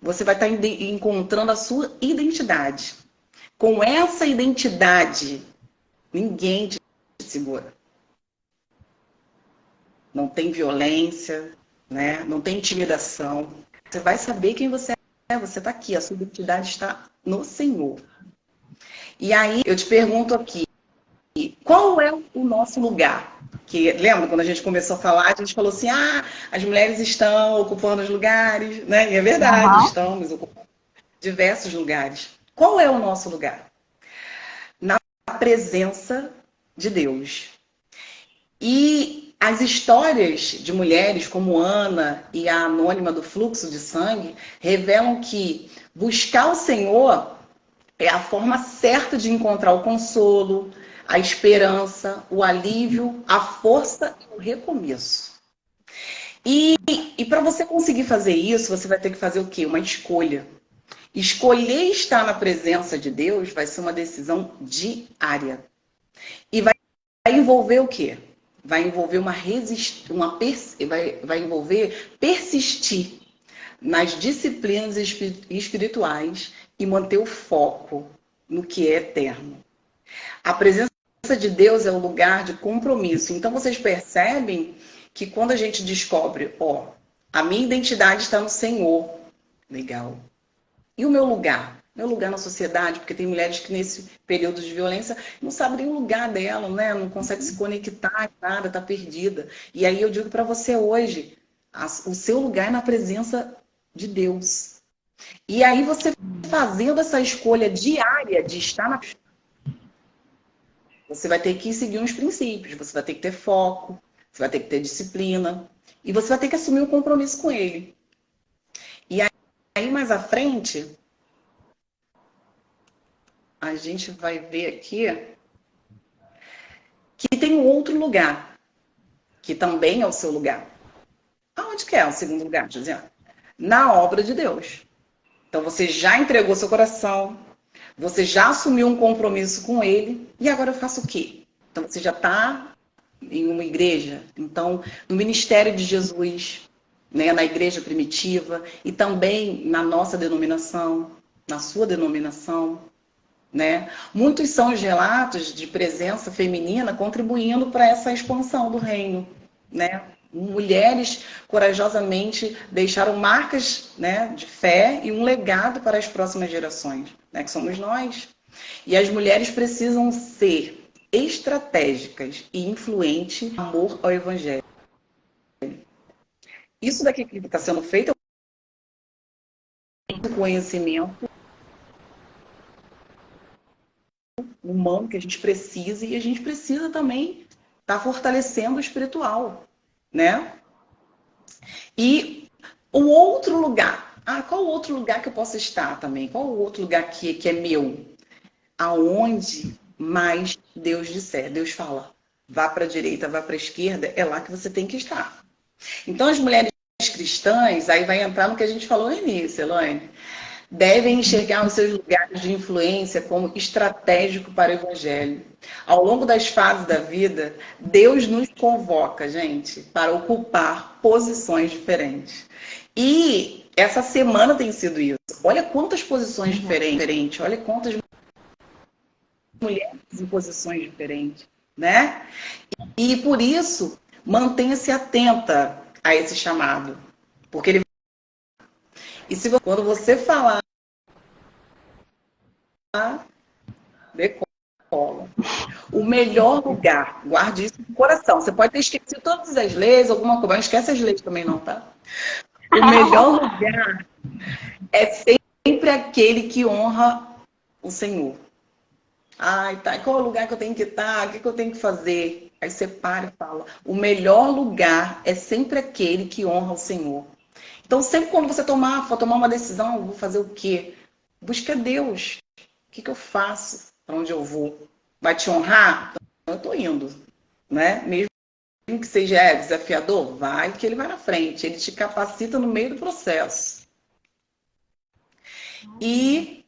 você vai estar encontrando a sua identidade. Com essa identidade, ninguém te segura. Não tem violência, né? Não tem intimidação. Você vai saber quem você é. Você está aqui, a sua identidade está no Senhor. E aí, eu te pergunto aqui, qual é o nosso lugar? Que, lembra, quando a gente começou a falar, a gente falou assim, as mulheres estão ocupando os lugares, né? E é verdade, estamos ocupando diversos lugares. Qual é o nosso lugar? Na presença de Deus. E as histórias de mulheres como Ana e a anônima do fluxo de sangue revelam que buscar o Senhor é a forma certa de encontrar o consolo, a esperança, o alívio, a força e o recomeço. E para você conseguir fazer isso, você vai ter que fazer o quê? Uma escolha. Escolher estar na presença de Deus vai ser uma decisão diária. E vai envolver o quê? Vai envolver vai envolver persistir nas disciplinas espirituais e manter o foco no que é eterno. A presença de Deus é um lugar de compromisso. Então vocês percebem que quando a gente descobre, a minha identidade está no Senhor, legal. E o meu lugar? Meu lugar na sociedade, porque tem mulheres que nesse período de violência não sabem nem o lugar dela, né? Não consegue se conectar, nada, está perdida. E aí eu digo para você hoje, o seu lugar é na presença de Deus. E aí você fazendo essa escolha diária de estar na... Você vai ter que seguir uns princípios, você vai ter que ter foco, você vai ter que ter disciplina, e você vai ter que assumir um compromisso com ele. E aí mais à frente, a gente vai ver aqui que tem um outro lugar, que também é o seu lugar. Aonde que é o segundo lugar, Josiane? Na obra de Deus. Então você já entregou seu coração, você já assumiu um compromisso com ele, e agora eu faço o quê? Então você já está em uma igreja, então no ministério de Jesus, né, na igreja primitiva, e também na nossa denominação, na sua denominação, né? Muitos são os relatos de presença feminina contribuindo para essa expansão do reino, né? Mulheres corajosamente deixaram marcas, né, de fé e um legado para as próximas gerações, né, que somos nós. E as mulheres precisam ser estratégicas e influentes no amor ao evangelho. Isso daqui que está sendo feito é um conhecimento humano que a gente precisa, e a gente precisa também estar fortalecendo o espiritual, né? E o outro lugar, qual o outro lugar que eu posso estar também? Qual o outro lugar que é meu? Aonde mais Deus disser. Deus fala, vá para a direita, vá para a esquerda, é lá que você tem que estar. Então as mulheres cristãs, aí vai entrar no que a gente falou no início, Elaine, devem enxergar os seus lugares de influência como estratégico para o evangelho. Ao longo das fases da vida, Deus nos convoca, gente, para ocupar posições diferentes. E essa semana tem sido isso. Olha quantas posições diferentes, olha quantas mulheres em posições diferentes, né? E por isso, mantenha-se atenta a esse chamado, porque ele... E quando você falar, decola. O melhor lugar, guarde isso no coração. Você pode ter esquecido todas as leis, alguma coisa, mas não esquece as leis também não, tá? O melhor lugar é sempre aquele que honra o Senhor. Tá. Qual é o lugar que eu tenho que estar? O que eu tenho que fazer? Aí você para e fala. O melhor lugar é sempre aquele que honra o Senhor. Então, sempre quando você for tomar uma decisão, vou fazer o quê? Busca Deus. O que eu faço? Para onde eu vou? Vai te honrar? Então, eu estou indo. Né? Mesmo que seja desafiador, vai que ele vai na frente. Ele te capacita no meio do processo. E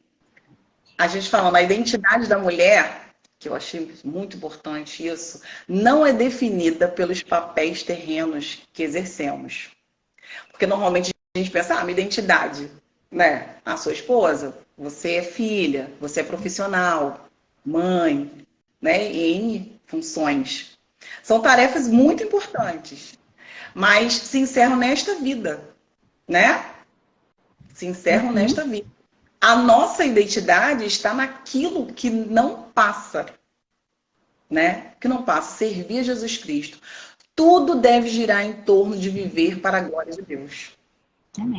a gente falando, a identidade da mulher, que eu achei muito importante isso, não é definida pelos papéis terrenos que exercemos. Porque normalmente a gente pensa, minha identidade, né? Sua esposa, você é filha, você é profissional, mãe, né? E N funções. São tarefas muito importantes, mas se encerram nesta vida, né? Se encerram nesta vida. A nossa identidade está naquilo que não passa, né? Que não passa, servir a Jesus Cristo. Tudo deve girar em torno de viver para a glória de Deus.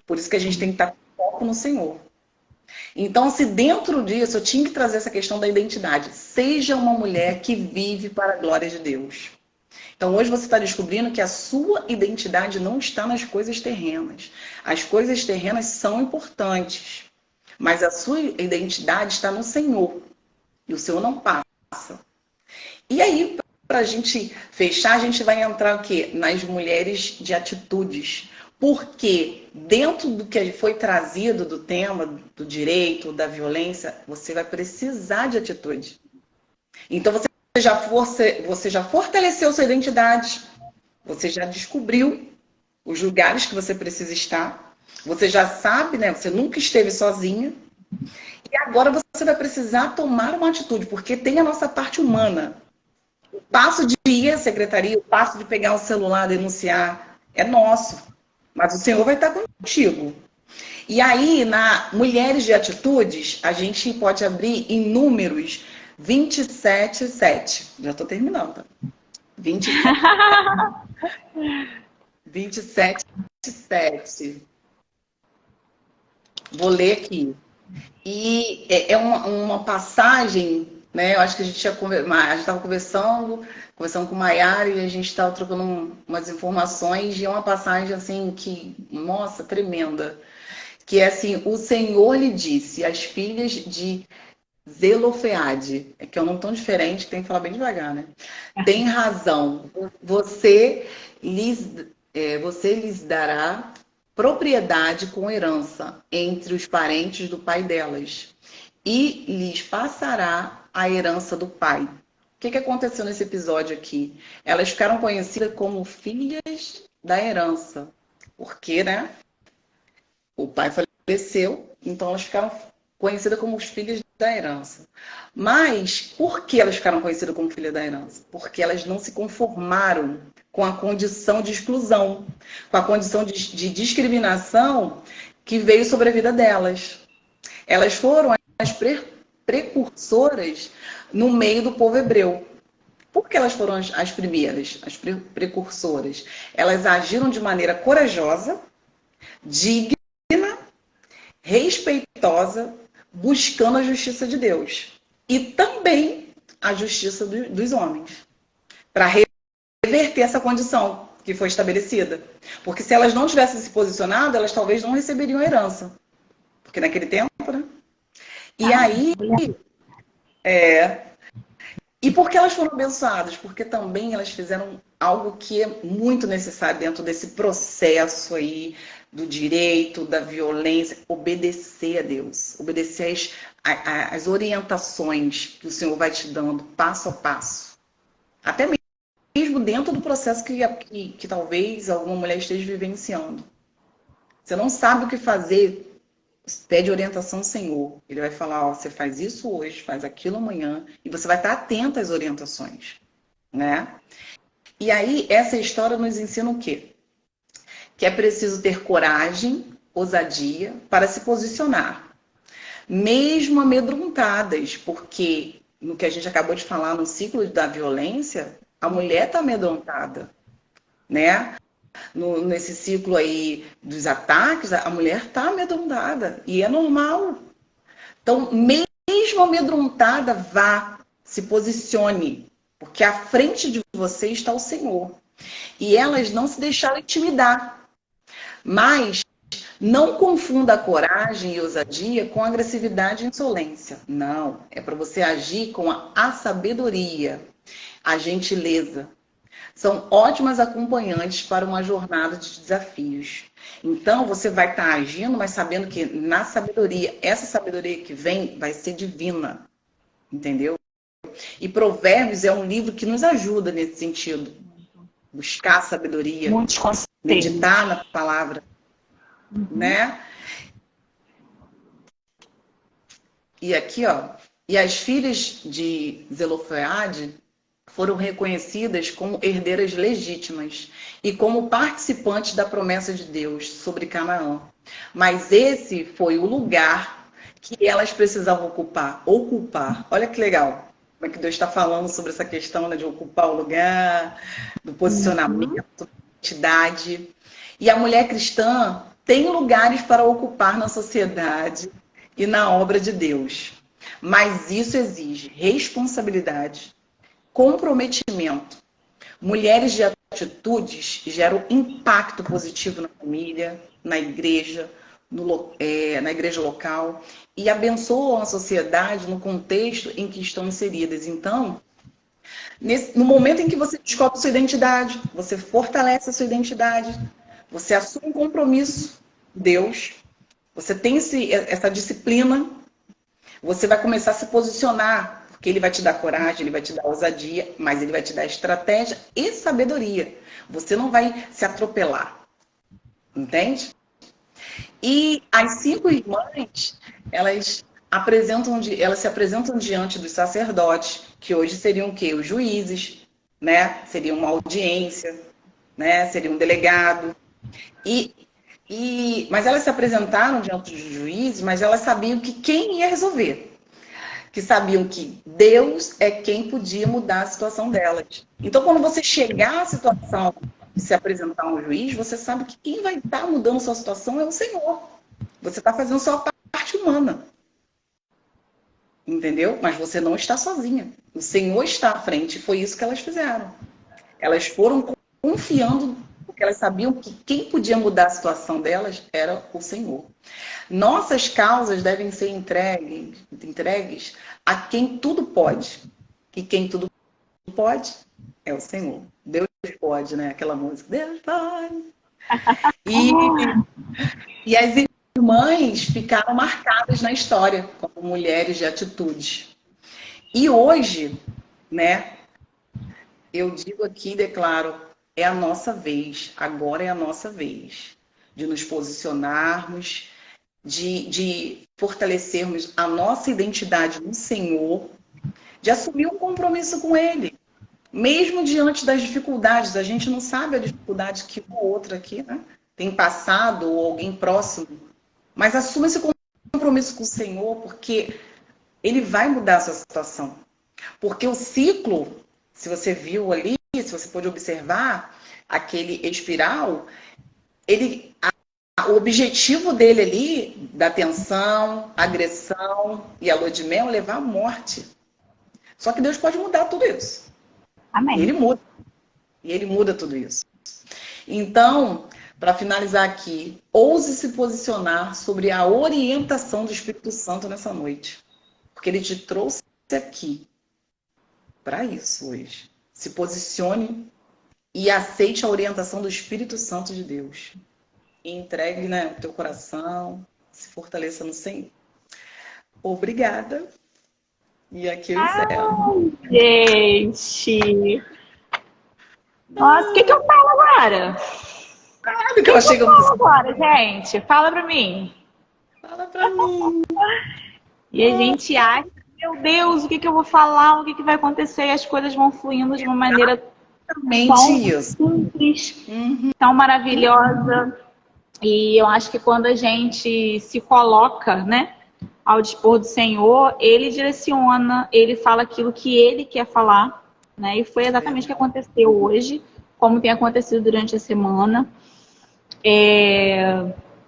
Por isso que a gente tem que estar com foco no Senhor. Então, se dentro disso eu tinha que trazer essa questão da identidade, seja uma mulher que vive para a glória de Deus. Então hoje você está descobrindo que a sua identidade não está nas coisas terrenas. As coisas terrenas são importantes, mas a sua identidade está no Senhor. E o Senhor não passa. E aí, para a gente fechar, a gente vai entrar o quê? Nas mulheres de atitudes. Porque dentro do que foi trazido do tema do direito, da violência, você vai precisar de atitude. Então você já fortaleceu sua identidade, você já descobriu os lugares que você precisa estar, você já sabe, né? Você nunca esteve sozinha. E agora você vai precisar tomar uma atitude, porque tem a nossa parte humana. O passo de ir à secretaria, o passo de pegar o celular, denunciar, é nosso. Mas o Senhor vai estar contigo. E aí, na Mulheres de Atitudes, a gente pode abrir em Números 27:7. Já estou terminando, tá? 27:7. Vou ler aqui. E é uma passagem, né? Eu acho que a gente estava conversando com o Maiara e a gente estava trocando umas informações e é uma passagem assim que, nossa, tremenda. Que é assim, o Senhor lhe disse, as filhas de Zelofeade, é que é um nome tão diferente que tem que falar bem devagar, né? Tem razão, você lhes dará propriedade com herança entre os parentes do pai delas e lhes passará a herança do pai. O que aconteceu nesse episódio aqui? Elas ficaram conhecidas como filhas da herança, porque, né, o pai faleceu, então elas ficaram conhecidas como os filhos da herança. Mas por que elas ficaram conhecidas como filhas da herança? Porque elas não se conformaram com a condição de exclusão, com a condição de discriminação que veio sobre a vida delas. Elas foram as precursoras no meio do povo hebreu. Por que elas foram as primeiras, as precursoras? Elas agiram de maneira corajosa, digna, respeitosa, buscando a justiça de Deus. E também a justiça dos homens. Para reverter essa condição que foi estabelecida. Porque se elas não tivessem se posicionado, elas talvez não receberiam a herança. Porque naquele tempo, né? E aí... E por que elas foram abençoadas? Porque também elas fizeram algo que é muito necessário dentro desse processo aí do direito, da violência, obedecer a Deus, obedecer às orientações que o Senhor vai te dando passo a passo. Até mesmo dentro do processo que talvez alguma mulher esteja vivenciando. Você não sabe o que fazer, pede orientação ao Senhor. Ele vai falar, ó, você faz isso hoje, faz aquilo amanhã, e você vai estar atento às orientações, né? E aí, essa história nos ensina o quê? Que é preciso ter coragem, ousadia para se posicionar. Mesmo amedrontadas, porque no que a gente acabou de falar no ciclo da violência, a mulher está amedrontada, né? Nesse ciclo aí dos ataques, a mulher está amedrontada. E é normal. Então, mesmo amedrontada, vá, se posicione. Porque à frente de você está o Senhor. E elas não se deixaram intimidar. Mas não confunda a coragem e ousadia com agressividade e insolência. Não. É para você agir com a sabedoria, a gentileza. São ótimas acompanhantes para uma jornada de desafios. Então, você vai estar agindo, mas sabendo que na sabedoria, essa sabedoria que vem vai ser divina. Entendeu? E Provérbios é um livro que nos ajuda nesse sentido. Buscar sabedoria, muitos conselhos, meditar na palavra. Né? E aqui, ó. E as filhas de Zelofeade foram reconhecidas como herdeiras legítimas e como participantes da promessa de Deus sobre Canaã. Mas esse foi o lugar que elas precisavam ocupar. Olha que legal. Como é que Deus está falando sobre essa questão, né, de ocupar o lugar, do posicionamento, da identidade. E a mulher cristã tem lugares para ocupar na sociedade e na obra de Deus. Mas isso exige responsabilidade, comprometimento, Mulheres de atitudes geram impacto positivo na família, na igreja, na igreja local e abençoam a sociedade no contexto em que estão inseridas. Então, no momento em que você descobre sua identidade, você fortalece a sua identidade, você assume um compromisso com Deus, você tem essa disciplina, você vai começar a se posicionar, porque Ele vai te dar coragem, Ele vai te dar ousadia, mas Ele vai te dar estratégia e sabedoria. Você não vai se atropelar, entende? E as 5 irmãs, elas se apresentam diante dos sacerdotes, que hoje seriam o quê? Os juízes, né? Seria uma audiência, né? Seria um delegado. Mas elas se apresentaram diante dos juízes, mas elas sabiam que quem ia resolver. Que sabiam que Deus é quem podia mudar a situação delas. Então, quando você chegar à situação de se apresentar a um juiz, você sabe que quem vai estar mudando sua situação é o Senhor. Você está fazendo sua parte humana. Entendeu? Mas você não está sozinha. O Senhor está à frente. Foi isso que elas fizeram. Elas foram confiando, porque elas sabiam que quem podia mudar a situação delas era o Senhor. Nossas causas devem ser entregues a quem tudo pode. E quem tudo pode é o Senhor. Deus pode, né? Aquela música. Deus pode. E as irmãs ficaram marcadas na história como mulheres de atitude. E hoje, né? Eu digo aqui, declaro, é a nossa vez. Agora é a nossa vez de nos posicionarmos, de fortalecermos a nossa identidade no Senhor, de assumir um compromisso com Ele. Mesmo diante das dificuldades, a gente não sabe a dificuldade que o outro aqui, né, tem passado, ou alguém próximo, mas assuma esse compromisso com o Senhor, porque Ele vai mudar a sua situação. Porque o ciclo, se você viu ali, se você pôde observar, aquele espiral, o objetivo dele ali, da tensão, agressão e a lua de mel, é levar à morte. Só que Deus pode mudar tudo isso. Amém. E Ele muda. E Ele muda tudo isso. Então, para finalizar aqui, ouse se posicionar sobre a orientação do Espírito Santo nessa noite. Porque Ele te trouxe aqui para isso hoje. Se posicione e aceite a orientação do Espírito Santo de Deus. E entregue, né, o teu coração, se fortaleça no Senhor. Obrigada. E aqui eu encerro. Gente! Nossa, o que eu falo agora? Sabe que eu achei que eu falo agora, gente? Fala pra mim. Fala pra mim. E a gente acha, meu Deus, o que eu vou falar? O que vai acontecer? E as coisas vão fluindo de uma maneira tão simples, tão maravilhosa. E eu acho que quando a gente se coloca, né, ao dispor do Senhor, Ele direciona, Ele fala aquilo que Ele quer falar, né? E foi exatamente o que aconteceu hoje, como tem acontecido durante a semana.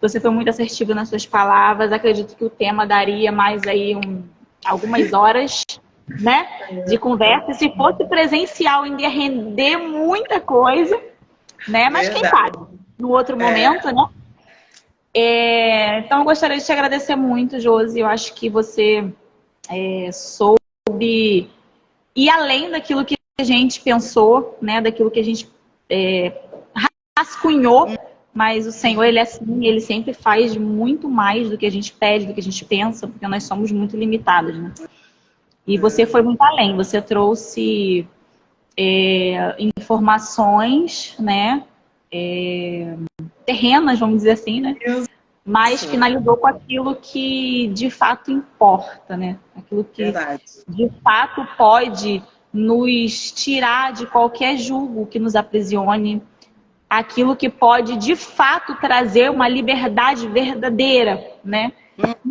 Você foi muito assertivo nas suas palavras. Acredito que o tema daria mais aí algumas horas, né, de conversa. Se fosse presencial, ainda ia render muita coisa, né? Mas quem sabe, no outro momento, né? Então, eu gostaria de te agradecer muito, Josi. Eu acho que você soube ir além daquilo que a gente pensou, né? Daquilo que a gente rascunhou. Mas o Senhor, Ele é assim, Ele sempre faz muito mais do que a gente pede, do que a gente pensa, porque nós somos muito limitados, né? E você foi muito além. Você trouxe informações, né? Terrenas, vamos dizer assim, né? Mas finalizou com aquilo que de fato importa, né? Aquilo que de fato pode nos tirar de qualquer jugo que nos aprisione, aquilo que pode de fato trazer uma liberdade verdadeira, né?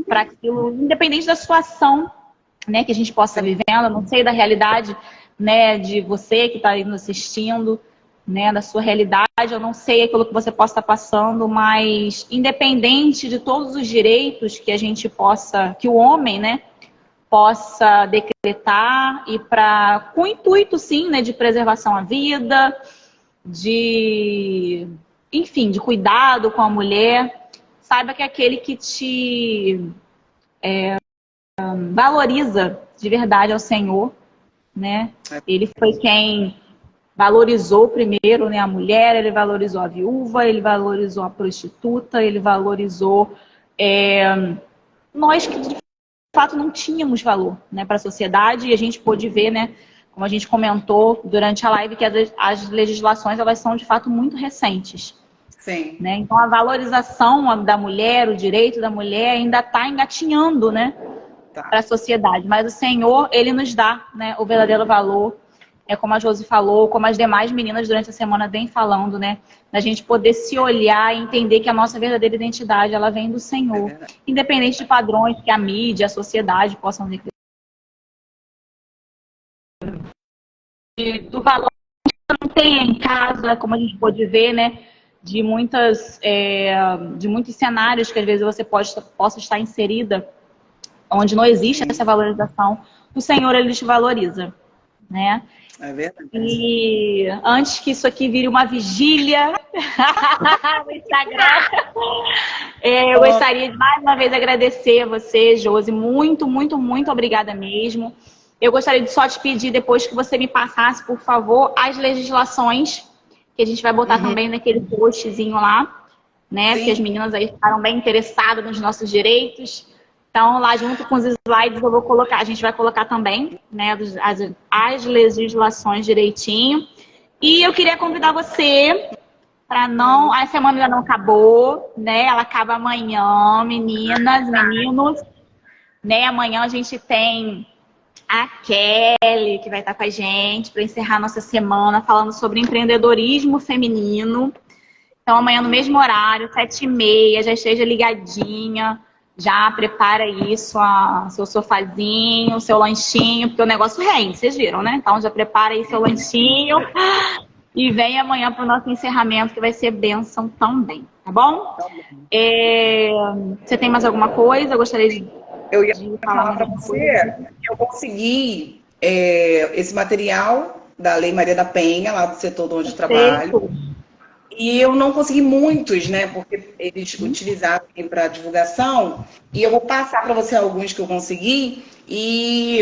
Para aquilo, independente da situação, né, que a gente possa estar vivendo. Eu não sei da realidade, né, de você que está aí nos assistindo, né, da sua realidade, eu não sei aquilo que você possa estar passando, mas independente de todos os direitos que a gente possa, que o homem, né, possa decretar e com o intuito, sim, né, de preservação à vida, enfim, de cuidado com a mulher. Saiba que aquele que te valoriza de verdade é o Senhor, né? Ele foi quem valorizou primeiro, né, a mulher, ele valorizou a viúva, ele valorizou a prostituta, ele valorizou nós que de fato não tínhamos valor, né, para a sociedade, e a gente pôde ver, né, como a gente comentou durante a live, que as legislações elas são de fato muito recentes. Sim. Né? Então a valorização da mulher, o direito da mulher ainda está engatinhando, né, para a sociedade. Mas o Senhor, ele nos dá, né, o verdadeiro valor. É como a Josi falou, como as demais meninas durante a semana vem falando, né? Da gente poder se olhar e entender que a nossa verdadeira identidade, ela vem do Senhor. Independente de padrões que a mídia, a sociedade possam decretar. Do valor que não tem em casa, como a gente pode ver, né? De muitos cenários que às vezes você possa estar inserida, onde não existe essa valorização, o Senhor, ele te valoriza, né? É verdade. E antes que isso aqui vire uma vigília no Instagram, eu gostaria de mais uma vez agradecer a você, Josi. Muito, muito, muito obrigada mesmo. Eu gostaria de só te pedir, depois que você me passasse, por favor, as legislações, que a gente vai botar também naquele postzinho lá, né? Sim. Que as meninas aí ficaram bem interessadas nos nossos direitos. Então, lá junto com os slides, eu vou colocar, a gente vai colocar também, né, as legislações direitinho. E eu queria convidar você para não... A semana ainda não acabou, né? Ela acaba amanhã, meninas, meninos. Né? Amanhã a gente tem a Kelly, que vai estar com a gente para encerrar nossa semana falando sobre empreendedorismo feminino. Então, amanhã no mesmo horário, 7h30, já esteja ligadinha. Já prepara isso, seu sofazinho, seu lanchinho, porque o negócio rende, vocês viram, né? Então já prepara aí seu lanchinho e vem amanhã para o nosso encerramento, que vai ser bênção também, tá bom? Você tem mais alguma coisa? Eu gostaria de falar para você que eu consegui esse material da Lei Maria da Penha, lá do setor onde eu trabalho. E eu não consegui muitos, né? Porque eles utilizaram para divulgação. E eu vou passar para você alguns que eu consegui. E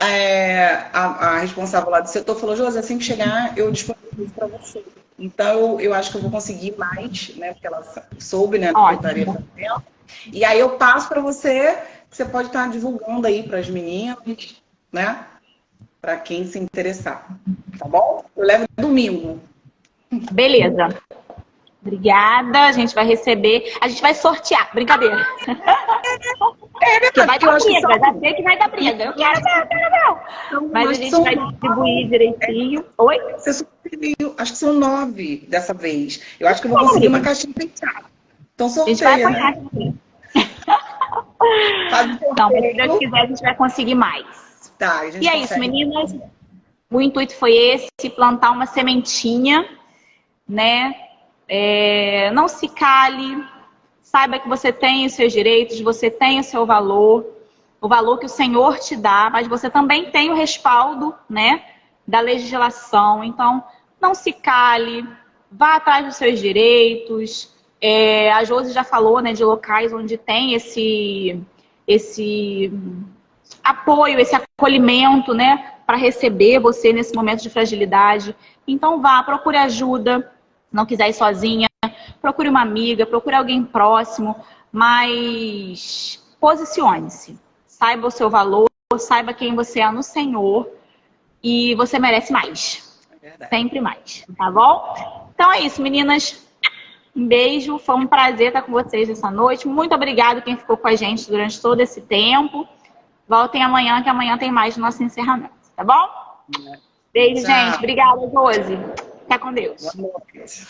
a responsável lá do setor falou: Josi, assim que chegar, eu disponibilizo para você. Então, eu acho que eu vou conseguir mais, né? Porque ela soube, né? Do que eu estaria fazendo. E aí eu passo para você, que você pode estar divulgando aí para as meninas, né? Para quem se interessar. Tá bom? Eu levo domingo. Beleza. Obrigada. A gente vai receber. A gente vai sortear. Brincadeira. Porque vai dar briga. Já sei que vai dar briga. Eu quero ver. Mas a gente vai distribuir direitinho. Oi? Acho que são 9 dessa vez. Eu acho que eu vou conseguir uma caixinha fechada. Então sorteia. A gente vai apanhar também. Então, se Deus quiser, a gente vai conseguir mais. Tá, a gente e é isso, meninas. O intuito foi esse, plantar uma sementinha, né? Não se cale, saiba que você tem os seus direitos, você tem o seu valor, o valor que o Senhor te dá, mas você também tem o respaldo, né, da legislação. Então, não se cale, vá atrás dos seus direitos. A Josi já falou, né, de locais onde tem esse apoio, esse acolhimento, né, para receber você nesse momento de fragilidade. Então vá, procure ajuda, não quiser ir sozinha, procure uma amiga, procure alguém próximo, mas posicione-se, saiba o seu valor, saiba quem você é no Senhor e você merece mais, sempre mais, tá bom? Então é isso, meninas. Um beijo, foi um prazer estar com vocês essa noite. Muito obrigada quem ficou com a gente durante todo esse tempo. Voltem amanhã, que amanhã tem mais do nosso encerramento, tá bom? Beijo, gente. Obrigada, Josi. Fica com Deus. Boa noite.